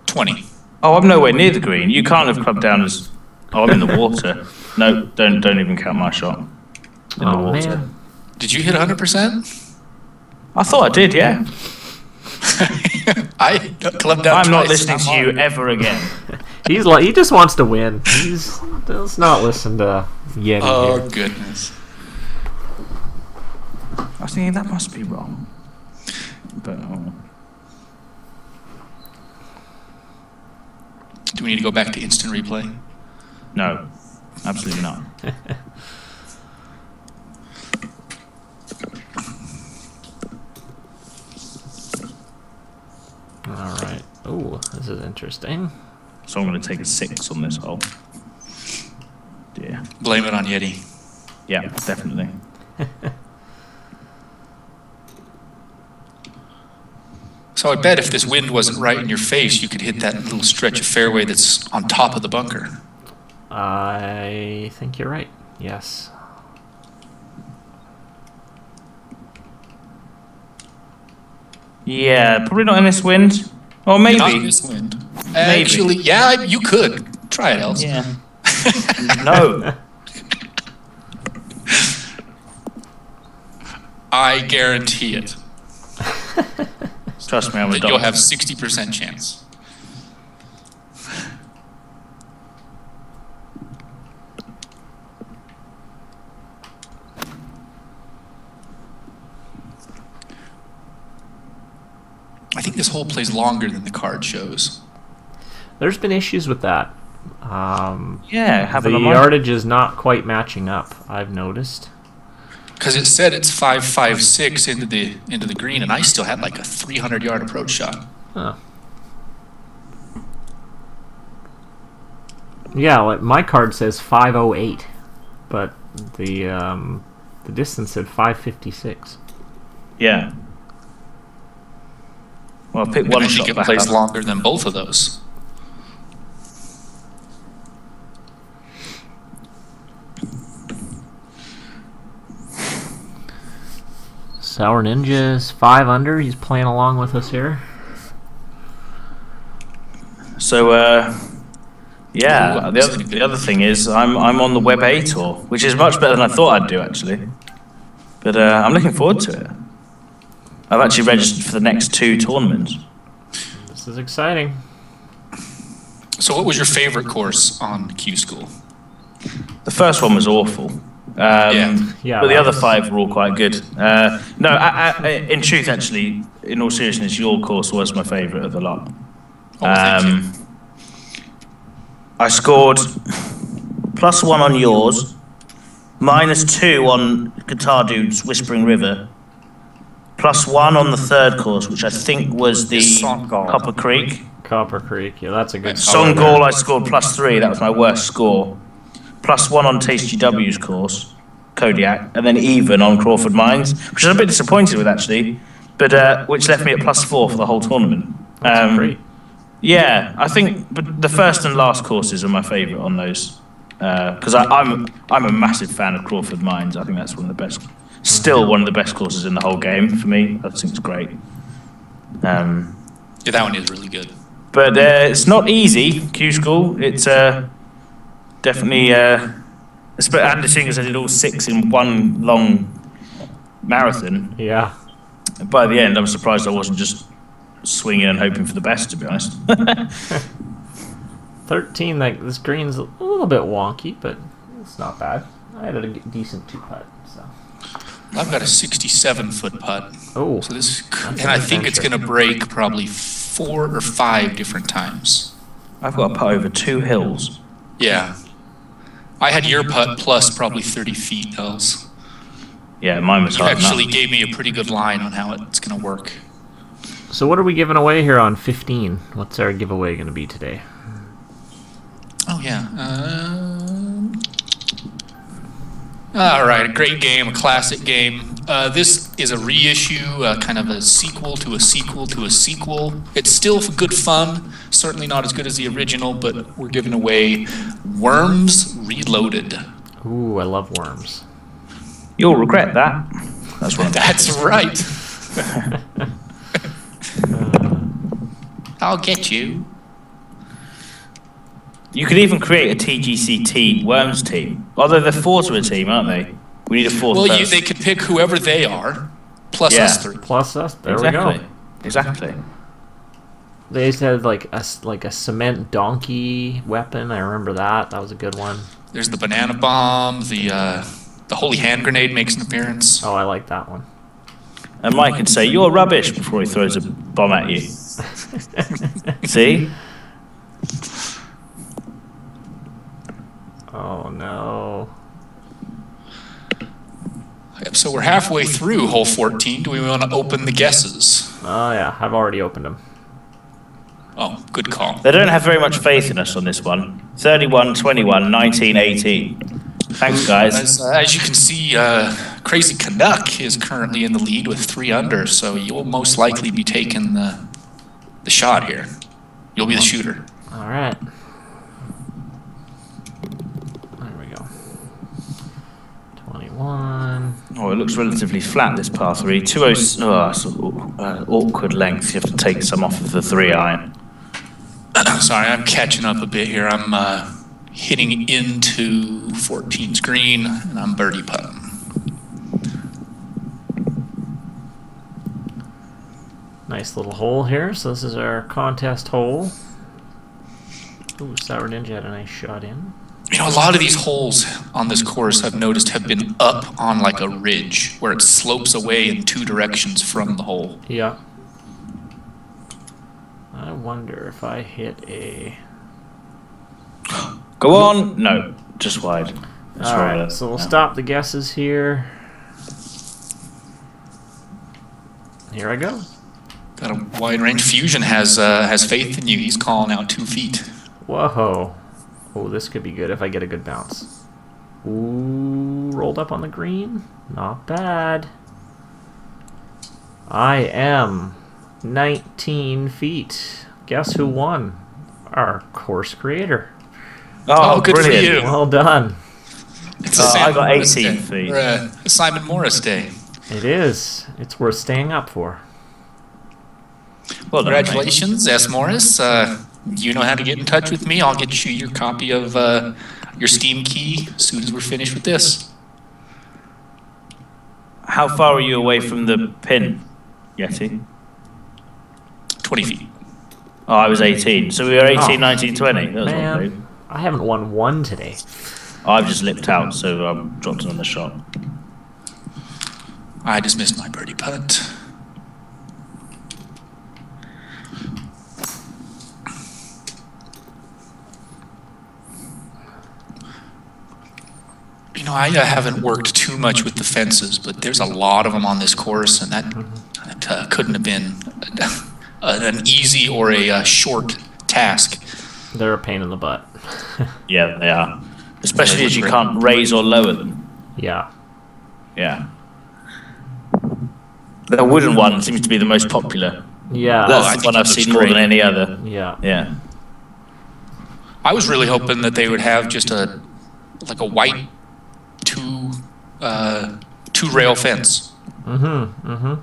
Speaker 1: 20.
Speaker 3: Oh, I'm nowhere near the green. You can't have clubbed down as... Oh, I'm in the water. No, don't even count my shot. In the water.
Speaker 2: Man.
Speaker 1: Did you hit 100%?
Speaker 3: I thought I did, yeah.
Speaker 1: I clubbed down
Speaker 3: I'm not
Speaker 1: twice,
Speaker 3: listening to you ever again.
Speaker 2: He just wants to win. Let's not listen to Yeti.
Speaker 1: Oh,
Speaker 2: here.
Speaker 1: goodness.
Speaker 3: I was thinking that must be wrong. But
Speaker 1: Do we need to go back to instant replay?
Speaker 3: no, absolutely not.
Speaker 2: All right. Oh, this is interesting.
Speaker 3: So I'm going to take a 6 on this hole. Yeah.
Speaker 1: Blame it on Yeti.
Speaker 3: Yeah, definitely.
Speaker 1: So I bet if this wind wasn't right in your face, you could hit that little stretch of fairway that's on top of the bunker.
Speaker 2: I think you're right. Yes.
Speaker 3: Yeah, probably not in this wind. Or maybe.
Speaker 1: Not in this wind.
Speaker 3: Maybe.
Speaker 1: Actually, yeah, you could. Try it, Els.
Speaker 3: Yeah. No.
Speaker 1: I guarantee it.
Speaker 3: Trust me, I'm a
Speaker 1: That
Speaker 3: dog.
Speaker 1: you'll have 60% chance. I think this hole plays longer than the card shows.
Speaker 2: There's been issues with that.
Speaker 3: Yeah,
Speaker 2: the yardage is not quite matching up, I've noticed.
Speaker 1: because it said it's 556 into the green, and I still had like a 300-yard approach shot.
Speaker 2: Huh. Yeah, like my card says 508, but the distance said 556.
Speaker 3: Yeah. Well, pick
Speaker 1: And
Speaker 3: one
Speaker 1: I
Speaker 3: shot
Speaker 1: think it
Speaker 3: back
Speaker 1: plays
Speaker 3: up.
Speaker 1: longer than both of those.
Speaker 2: Sour Ninja is 5 under. He's playing along with us here.
Speaker 3: So, yeah,
Speaker 1: Ooh,
Speaker 3: the other thing is I'm on the Web A tour, which is much better than I thought I'd do, actually. But I'm looking forward to it. I've actually registered for the next 2 tournaments.
Speaker 2: This is exciting.
Speaker 1: So what was your favorite course on Q School?
Speaker 3: The first one was awful.
Speaker 2: Yeah,
Speaker 3: but the
Speaker 2: that
Speaker 3: other
Speaker 2: was-
Speaker 3: 5 were all quite good. No, in truth, actually, in all seriousness, your course was my favourite of the lot.
Speaker 1: Oh, thank you.
Speaker 3: I scored +1 on yours, -2 on Guitar Dude's Whispering River, +1 on the third course, which I think was the
Speaker 1: Songall.
Speaker 3: Copper Creek.
Speaker 2: Copper Creek. Yeah, that's a good
Speaker 1: Song-
Speaker 2: score.
Speaker 3: Songall, I scored +3. That was my worst score. +1 on Tasty W's course, Kodiak, and then even on Crawford Mines, which I was a bit disappointed with actually, but which left me at +4 for the whole tournament.
Speaker 2: That's great.
Speaker 3: Yeah, I think but the first and last courses are my favourite on those, because I'm a massive fan of Crawford Mines. I think that's one of the best, still one of the best courses in the whole game for me. I think it's great.
Speaker 1: Yeah, that one is really good.
Speaker 3: But it's not easy, Q School. It's definitely, and seeing as I did all 6 in one long marathon,
Speaker 2: Yeah.
Speaker 3: by the end I'm surprised I wasn't just swinging and hoping for the best, to be honest.
Speaker 2: 13, like, this green's a little bit wonky, but it's not bad. I had a decent 2-putt, so.
Speaker 1: I've got a 67-foot putt.
Speaker 2: Oh.
Speaker 1: So this,
Speaker 2: That's
Speaker 1: and I
Speaker 2: an
Speaker 1: think it's
Speaker 2: adventure.
Speaker 1: going to break probably 4 or 5 different times.
Speaker 3: I've got to putt over 2 hills.
Speaker 1: Yeah. I had your putt plus probably 30 feet, Els.
Speaker 3: Yeah, mine was
Speaker 1: You
Speaker 3: hard
Speaker 1: actually
Speaker 3: enough.
Speaker 1: gave me a pretty good line on how it's going to work.
Speaker 2: So what are we giving away here on 15? What's our giveaway going to be today?
Speaker 1: Oh, yeah. All right, a great game, a classic game. This is a reissue, kind of a sequel to a sequel to a sequel. It's still good fun, certainly not as good as the original, but we're giving away Worms Reloaded.
Speaker 2: Ooh, I love worms.
Speaker 3: You'll regret that. That's right.
Speaker 1: That's right. I'll get you.
Speaker 3: You could even create a TGCT Worms team. Although they're 4 to a team, aren't they? We need a 4th
Speaker 1: Well,
Speaker 3: person.
Speaker 1: they could pick whoever they are, plus
Speaker 3: Yeah.
Speaker 1: us 3.
Speaker 2: Plus us, there
Speaker 3: exactly.
Speaker 2: we go.
Speaker 3: Exactly.
Speaker 2: They used to have like a cement donkey weapon. I remember that. That was a good one.
Speaker 1: There's the banana bomb, the holy hand grenade makes an appearance.
Speaker 2: Oh, I like that one.
Speaker 3: And Mike could say, "You're rubbish," before he throws a bomb at you. See?
Speaker 2: Oh no.
Speaker 1: Yep, so we're halfway through hole 14. Do we want to open the guesses?
Speaker 2: Oh yeah, I've already opened them.
Speaker 1: Oh, good call.
Speaker 3: They don't have very much faith in us on this one. 31, 21, 19, 18. Thanks, guys.
Speaker 1: As you can see, Crazy Canuck is currently in the lead with 3 under, so you'll most likely be taking the shot here. You'll be the shooter.
Speaker 2: All right. There we go. 21.
Speaker 3: Oh, it looks relatively flat, this par 3. 2 awkward length. You have to take some off of the 3-iron.
Speaker 1: Sorry, I'm catching up a bit here. I'm hitting into 14's green, and I'm birdie putting.
Speaker 2: Nice little hole here. So this is our contest hole. Ooh, Sour Ninja had a nice shot in.
Speaker 1: You know, a lot of these holes on this course I've noticed have been up on like a ridge where it slopes away in 2 directions from the hole.
Speaker 2: Yeah. I wonder if I hit a...
Speaker 3: Go on. No, just wide. That's
Speaker 2: All
Speaker 3: right.
Speaker 2: right, so we'll stop the guesses here. Here I go.
Speaker 1: Got a wide range. Fusion has faith in you. He's calling out 2 feet.
Speaker 2: Whoa. Oh, this could be good if I get a good bounce. Ooh, rolled up on the green. Not bad. I am 19 feet. Guess who won? Our course creator.
Speaker 3: Oh,
Speaker 1: good
Speaker 3: brilliant.
Speaker 1: for you.
Speaker 2: Well done.
Speaker 1: It's
Speaker 3: I got
Speaker 1: Morris
Speaker 3: 18
Speaker 1: day.
Speaker 3: feet.
Speaker 1: Or a Simon Morris day.
Speaker 2: It is. It's worth staying up for.
Speaker 3: Well done,
Speaker 1: Congratulations, S. Morris. You know how to get in touch with me. I'll get you your copy of your Steam key as soon as we're finished with this.
Speaker 3: How far are you away from the pin, Yeti?
Speaker 1: 20 feet.
Speaker 3: Oh, I was 18. So we were 18,
Speaker 2: Oh,
Speaker 3: 19, 20. That was one thing.
Speaker 2: Man, I haven't won one today.
Speaker 3: I've just lipped out, so I dropped it on the shot.
Speaker 1: I just missed my birdie putt. You know, I haven't worked too much with the fences, but there's a lot of them on this course, and that couldn't have been an easy or a short task.
Speaker 2: They're a pain in the butt.
Speaker 3: Yeah, they are. Especially as you can't raise or lower them.
Speaker 2: Yeah.
Speaker 3: Yeah. The wooden one seems to be the most popular.
Speaker 2: Yeah.
Speaker 1: Well, I
Speaker 3: That's the
Speaker 1: think
Speaker 3: one
Speaker 1: it
Speaker 3: I've
Speaker 1: looks
Speaker 3: seen more
Speaker 1: great.
Speaker 3: than any other.
Speaker 2: Yeah.
Speaker 3: Yeah.
Speaker 1: I was really hoping that they would have just a white two rail fence.
Speaker 2: Mm-hmm. Mm-hmm.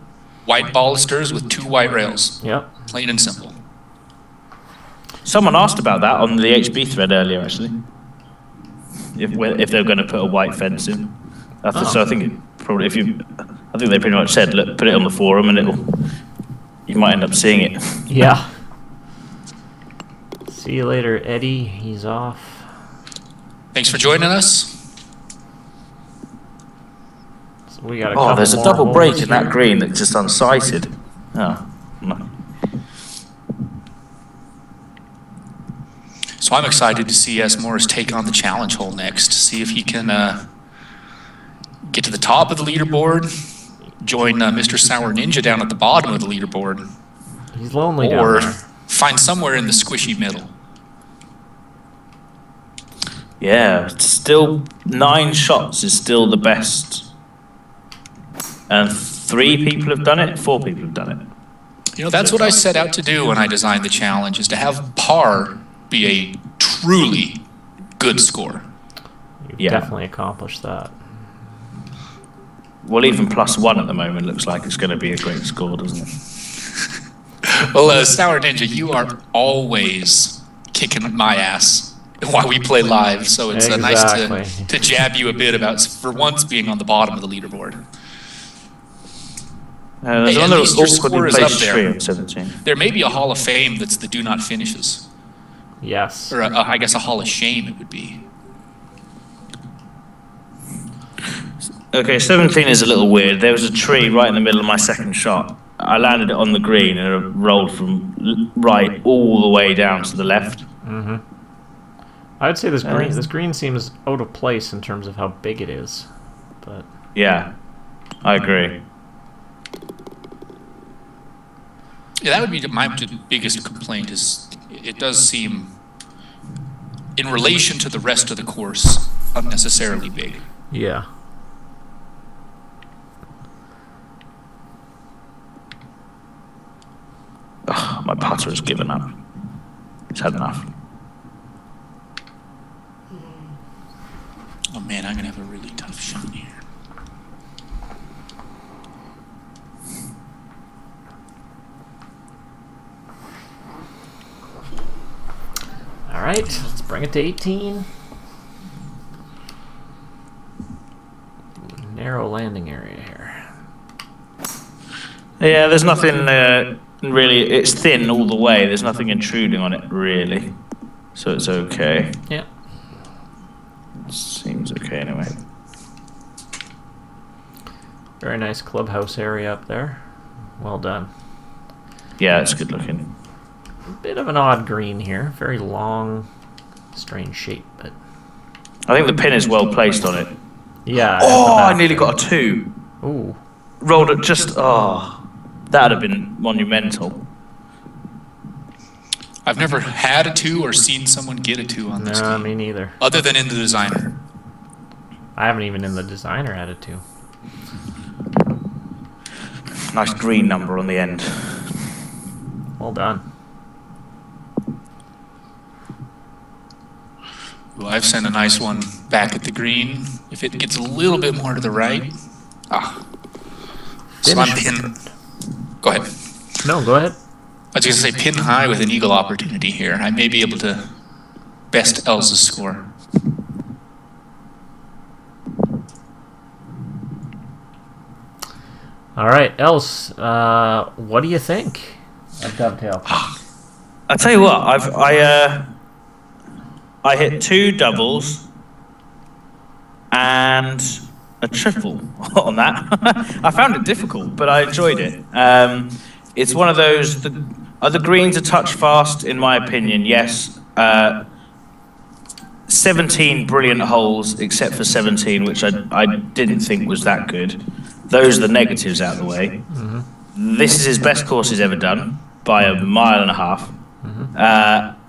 Speaker 1: White balusters with 2 white rails.
Speaker 2: Yep.
Speaker 1: Plain and simple.
Speaker 3: Someone asked about that on the HB thread earlier, actually. If they're going to put a white fence in. So I think it probably I think they pretty much said, look, put it on the forum and you might end up seeing it.
Speaker 2: Yeah. See you later, Eddie. He's off.
Speaker 1: Thanks for joining us.
Speaker 2: So we got a
Speaker 3: Oh,
Speaker 2: couple
Speaker 3: there's a
Speaker 2: more
Speaker 3: double
Speaker 2: holes
Speaker 3: break in that
Speaker 2: here.
Speaker 3: green that's just unsighted. Oh, no.
Speaker 1: So I'm excited to see S. Morris take on the challenge hole next. See if he can get to the top of the leaderboard, join Mr. Sour Ninja down at the bottom of the leaderboard,
Speaker 2: He's lonely down
Speaker 1: or
Speaker 2: there.
Speaker 1: find somewhere in the squishy middle.
Speaker 3: Yeah, it's still 9 shots is still the best. And 3 people have done it, 4 people have done it.
Speaker 1: You know, that's what I set out to do when I designed the challenge, is to have par be a truly good score.
Speaker 2: You've
Speaker 3: Yeah.
Speaker 2: definitely accomplished that.
Speaker 3: Well, even +1 at the moment looks like it's going to be a great score, doesn't it?
Speaker 1: Well, Sour Ninja, you are always kicking my ass while we play live, so it's nice
Speaker 2: Exactly.
Speaker 1: to jab you a bit about, for once, being on the bottom of the leaderboard.
Speaker 3: There's
Speaker 1: Hey, at
Speaker 3: another
Speaker 1: least your
Speaker 3: awkwardly
Speaker 1: score is up
Speaker 3: placed
Speaker 1: there.
Speaker 3: tree on 17.
Speaker 1: There may be a Hall of Fame that's the do not finishes,
Speaker 2: Yes.
Speaker 1: or I guess a Hall of Shame it would be.
Speaker 3: Okay, 17 is a little weird. There was a tree right in the middle of my second shot. I landed it on the green and it rolled from right all the way down to the left.
Speaker 2: Mm-hmm. I would say this green seems out of place in terms of how big it is, but
Speaker 3: Yeah, I agree.
Speaker 1: Yeah, that would be my biggest complaint, is it does seem, in relation to the rest of the course, unnecessarily big.
Speaker 2: yeah.
Speaker 3: Ugh, my putter has given up. He's had enough.
Speaker 1: Oh man, I'm gonna have a really tough shot here.
Speaker 2: All right, let's bring it to 18. Narrow landing area here.
Speaker 3: Yeah, there's nothing really. It's thin all the way. There's nothing intruding on it really, so it's okay.
Speaker 2: Yeah.
Speaker 3: Seems okay anyway.
Speaker 2: Very nice clubhouse area up there. Well done.
Speaker 3: Yeah, it's good looking.
Speaker 2: Bit of an odd green here. Very long, strange shape, but
Speaker 3: I think the pin is well placed on it.
Speaker 2: yeah.
Speaker 3: Oh, I nearly got a 2.
Speaker 2: Ooh.
Speaker 3: Rolled it just. Oh, That would have been monumental.
Speaker 1: I've never had a 2 or seen someone get a 2 on this
Speaker 2: No,
Speaker 1: game.
Speaker 2: me neither.
Speaker 1: Other than in the designer.
Speaker 2: I haven't even in the designer had a 2.
Speaker 3: Nice green number on the end.
Speaker 2: Well done.
Speaker 1: Ooh, I've sent a nice one back at the green. If it gets a little bit more to the right. Ah. So I'm pin. Go ahead.
Speaker 2: No, go ahead.
Speaker 1: I was going to say pin high with an eagle opportunity here. I may be able to best Elsa's score.
Speaker 2: All right, Else, what do you think of Dovetail?
Speaker 3: I tell you what, I hit 2 doubles and a triple on that. I found it difficult, but I enjoyed it. It's one of those. Are the greens a touch fast? In my opinion, yes. 17 brilliant holes, except for 17, which I didn't think was that good. Those are the negatives out of the way. Mm-hmm. This is his best course he's ever done by a mile and a half. Mm-hmm.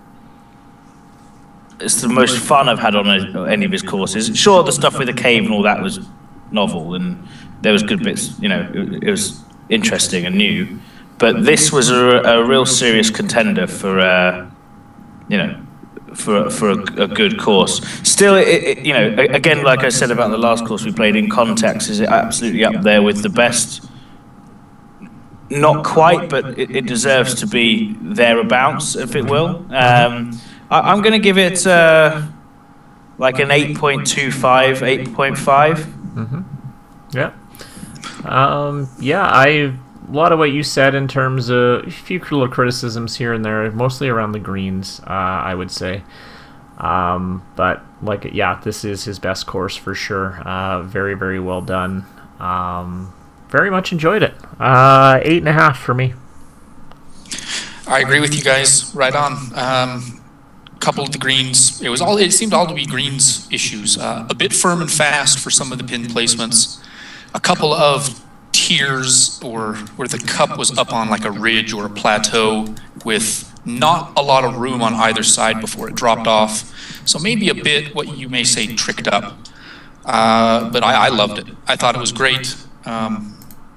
Speaker 3: It's the most fun I've had on any of his courses. Sure, the stuff with the cave and all that was novel, and there was good bits. You know, it was interesting and new. But this was a real serious contender for, you know, for a good course. Still, you know, again, like I said about the last course we played, in context, is absolutely up there with the best. Not quite, but it deserves to be thereabouts, if it will. I'm going to give it like an 8.25, 8.5.
Speaker 2: Mm-hmm. Yeah. Yeah, a lot of what you said in terms of a few little criticisms here and there, mostly around the greens, I would say. But like, yeah, this is his best course for sure. Very, very well done. Very much enjoyed it. 8.5 for me.
Speaker 1: I agree with you guys. Right on. Couple of the greens. It seemed all to be greens issues. A bit firm and fast for some of the pin placements. A couple of tiers or where the cup was up on like a ridge or a plateau with not a lot of room on either side before it dropped off. So maybe a bit what you may say tricked up. But I loved it. I thought it was great.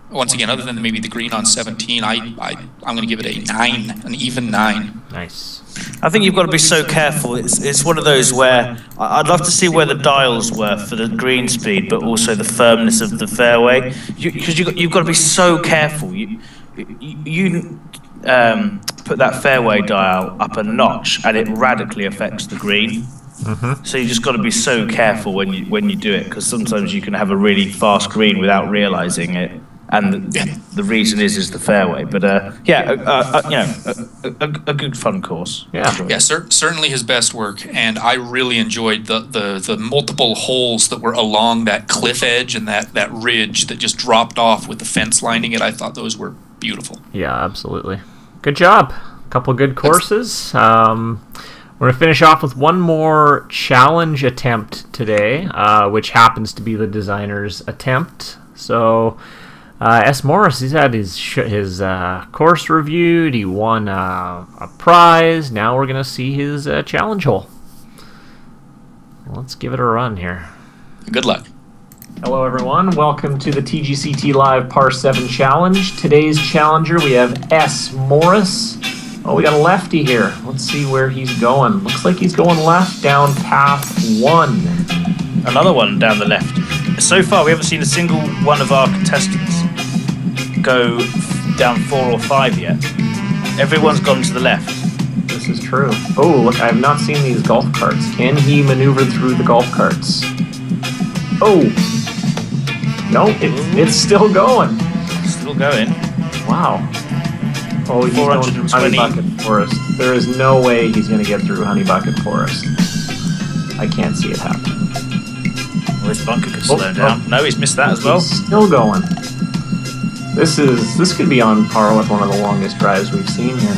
Speaker 1: Once again, other than maybe the green on 17, I'm going to give it a 9, an even 9.
Speaker 2: Nice.
Speaker 3: I think you've got to be so careful. It's one of those where I'd love to see where the dials were for the green speed, but also the firmness of the fairway. Because you've got to be so careful. You put that fairway dial up a notch, and it radically affects the green. Mm-hmm. So you just got to be so careful when you do it, because sometimes you can have a really fast green without realizing it. And the reason is the fairway, but yeah, you know, a good fun course.
Speaker 1: Yeah, certainly his best work, and I really enjoyed the multiple holes that were along that cliff edge and that ridge that just dropped off with the fence lining it. I thought those were beautiful.
Speaker 2: Yeah, absolutely. Good job. A couple good courses. We're going to finish off with one more challenge attempt today, which happens to be the designer's attempt. So. S. Morris, he's had his course reviewed. He won a prize. Now we're going to see his challenge hole. Let's give it a run here.
Speaker 1: Good luck.
Speaker 2: Hello, everyone. Welcome to the TGCT Live Par 7 Challenge. Today's challenger, we have S. Morris. Oh, we got a lefty here. Let's see where he's going. Looks like he's going left down path 1.
Speaker 3: Another one down the left. So far, we haven't seen a single one of our contestants go down 4 or 5 yet. Everyone's gone to the left.
Speaker 2: This is true. Oh, look, I have not seen these golf carts. Can he maneuver through the golf carts? Oh! No, it's still going.
Speaker 3: Still going.
Speaker 2: Wow. Oh, he's going through Honey Bucket Forest. There is no way he's going to get through Honey Bucket Forest. I can't see it happening.
Speaker 3: Well, this bunker could slow down. No, he's missed that as well.
Speaker 2: He's still going. This could be on par with one of the longest drives we've seen here.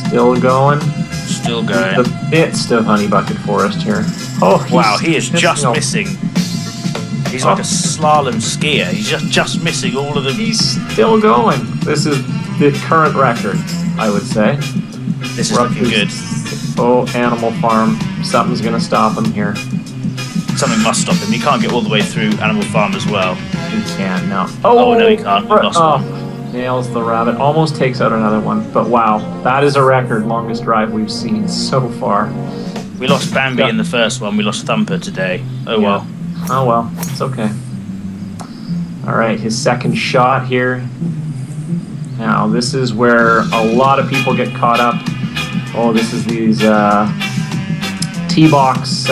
Speaker 2: Still going.
Speaker 3: Still going.
Speaker 2: The midst of Honey Bucket Forest here. Oh,
Speaker 3: wow, he is just missing. He's like a slalom skier. He's just missing all of the...
Speaker 2: He's still going. This is the current record, I would say.
Speaker 3: This is looking good.
Speaker 2: Oh, Animal Farm. Something's going to stop him here.
Speaker 3: Something must stop him. He can't get all the way through Animal Farm as well.
Speaker 2: He can't, no.
Speaker 3: Oh no, he can't. He lost one.
Speaker 2: Nails the rabbit. Almost takes out another one. But wow, that is a record. Longest drive we've seen so far.
Speaker 3: We lost Bambi in the first one. We lost Thumper today. Oh well.
Speaker 2: Oh well, it's okay. Alright, his second shot here. Now, this is where a lot of people get caught up. Oh, this is these T-box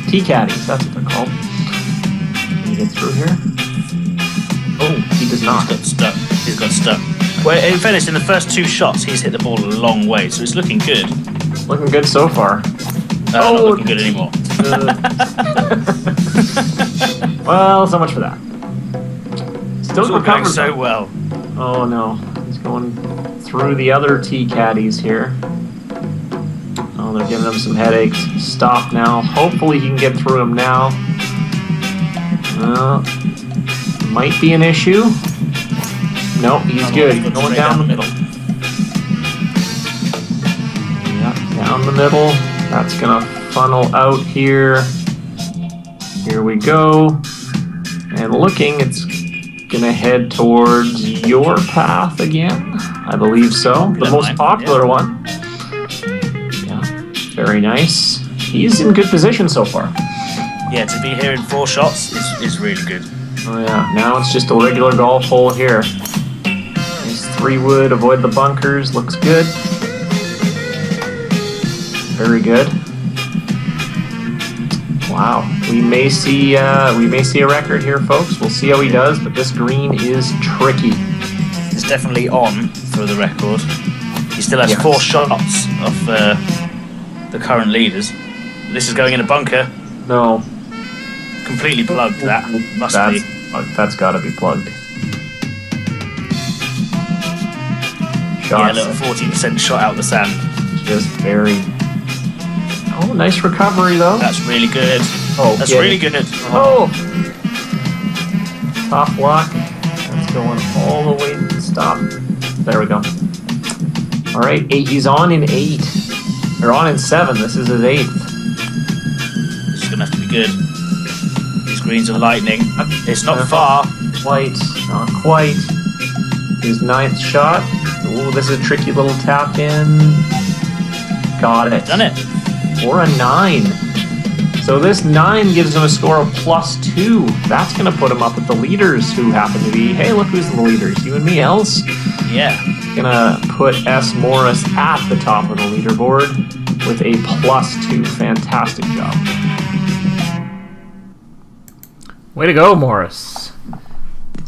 Speaker 2: T-caddies. That's what they're called. Can you get through here? Oh, he does not.
Speaker 3: He's got stuck. Well, in fairness, in the first 2 shots, he's hit the ball a long way, so it's looking good.
Speaker 2: Looking good so far.
Speaker 3: Not looking good anymore.
Speaker 2: Well, so much for that. Still
Speaker 3: recovering so well.
Speaker 2: Oh no, he's going through the other T-caddies here. Oh, they're giving him some headaches. Stop now. Hopefully he can get through him now. Might be an issue. Nope, he's good. He's going down the middle. Yep, down the middle. That's gonna funnel out here. Here we go. And looking, it's gonna head towards your path again. I believe so. The most popular one. Yeah, very nice. He's in good position so far.
Speaker 3: Yeah, to be here in 4 shots is really good.
Speaker 2: Oh yeah, now it's just a regular golf hole here. Nice 3-wood, avoid the bunkers, looks good. Very good. Wow, we may see a record here, folks. We'll see how he does, but this green is tricky.
Speaker 3: It's definitely on for the record. He still has 4 shots of the current leaders. This is going in a bunker.
Speaker 2: No.
Speaker 3: Completely plugged, that. Must be.
Speaker 2: That's got to be plugged. Shots.
Speaker 3: Yeah, a little 40% shot out the sand.
Speaker 2: Just very... Oh, nice recovery, though.
Speaker 3: That's really good.
Speaker 2: Oh,
Speaker 3: that's really good.
Speaker 2: Oh! Top block. That's going all the way. Stop. There we go. All right, he's on in 8. Or on in 7. This is his 8th.
Speaker 3: This is going to have to be good. These greens are lightning. It's not far.
Speaker 2: Not quite. His 9th shot. Ooh, this is a tricky little tap in. Got it.
Speaker 3: Done it.
Speaker 2: Or a 9. So this 9 gives him a score of +2. That's going to put him up with the leaders, who happen to be, hey, look who's the leaders. You and me, Els.
Speaker 3: Yeah.
Speaker 2: Going to put S. Morris at the top of the leaderboard with a +2. Fantastic job. Way to go, Morris.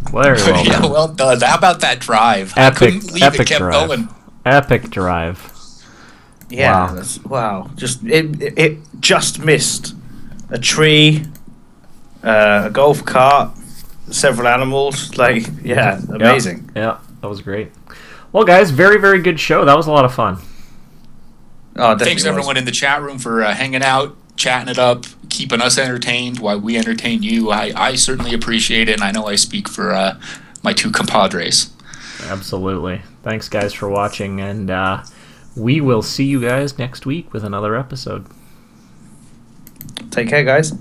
Speaker 2: Very well
Speaker 1: Yeah,
Speaker 2: done.
Speaker 1: well done. How about that drive?
Speaker 2: Epic,
Speaker 1: I couldn't believe
Speaker 2: epic
Speaker 1: it kept
Speaker 2: drive.
Speaker 1: going.
Speaker 2: Epic drive.
Speaker 3: Yeah, wow. Just it just missed a tree, a golf cart, several animals. Like, yeah, amazing.
Speaker 2: Yeah, that was great. Well, guys, very, very good show. That was a lot of fun.
Speaker 3: Oh,
Speaker 1: Thanks everyone in the chat room for hanging out, chatting it up, keeping us entertained while we entertain you. I certainly appreciate it, and I know I speak for my 2 compadres.
Speaker 2: Absolutely. Thanks, guys, for watching, and we will see you guys next week with another episode.
Speaker 3: Take care, guys.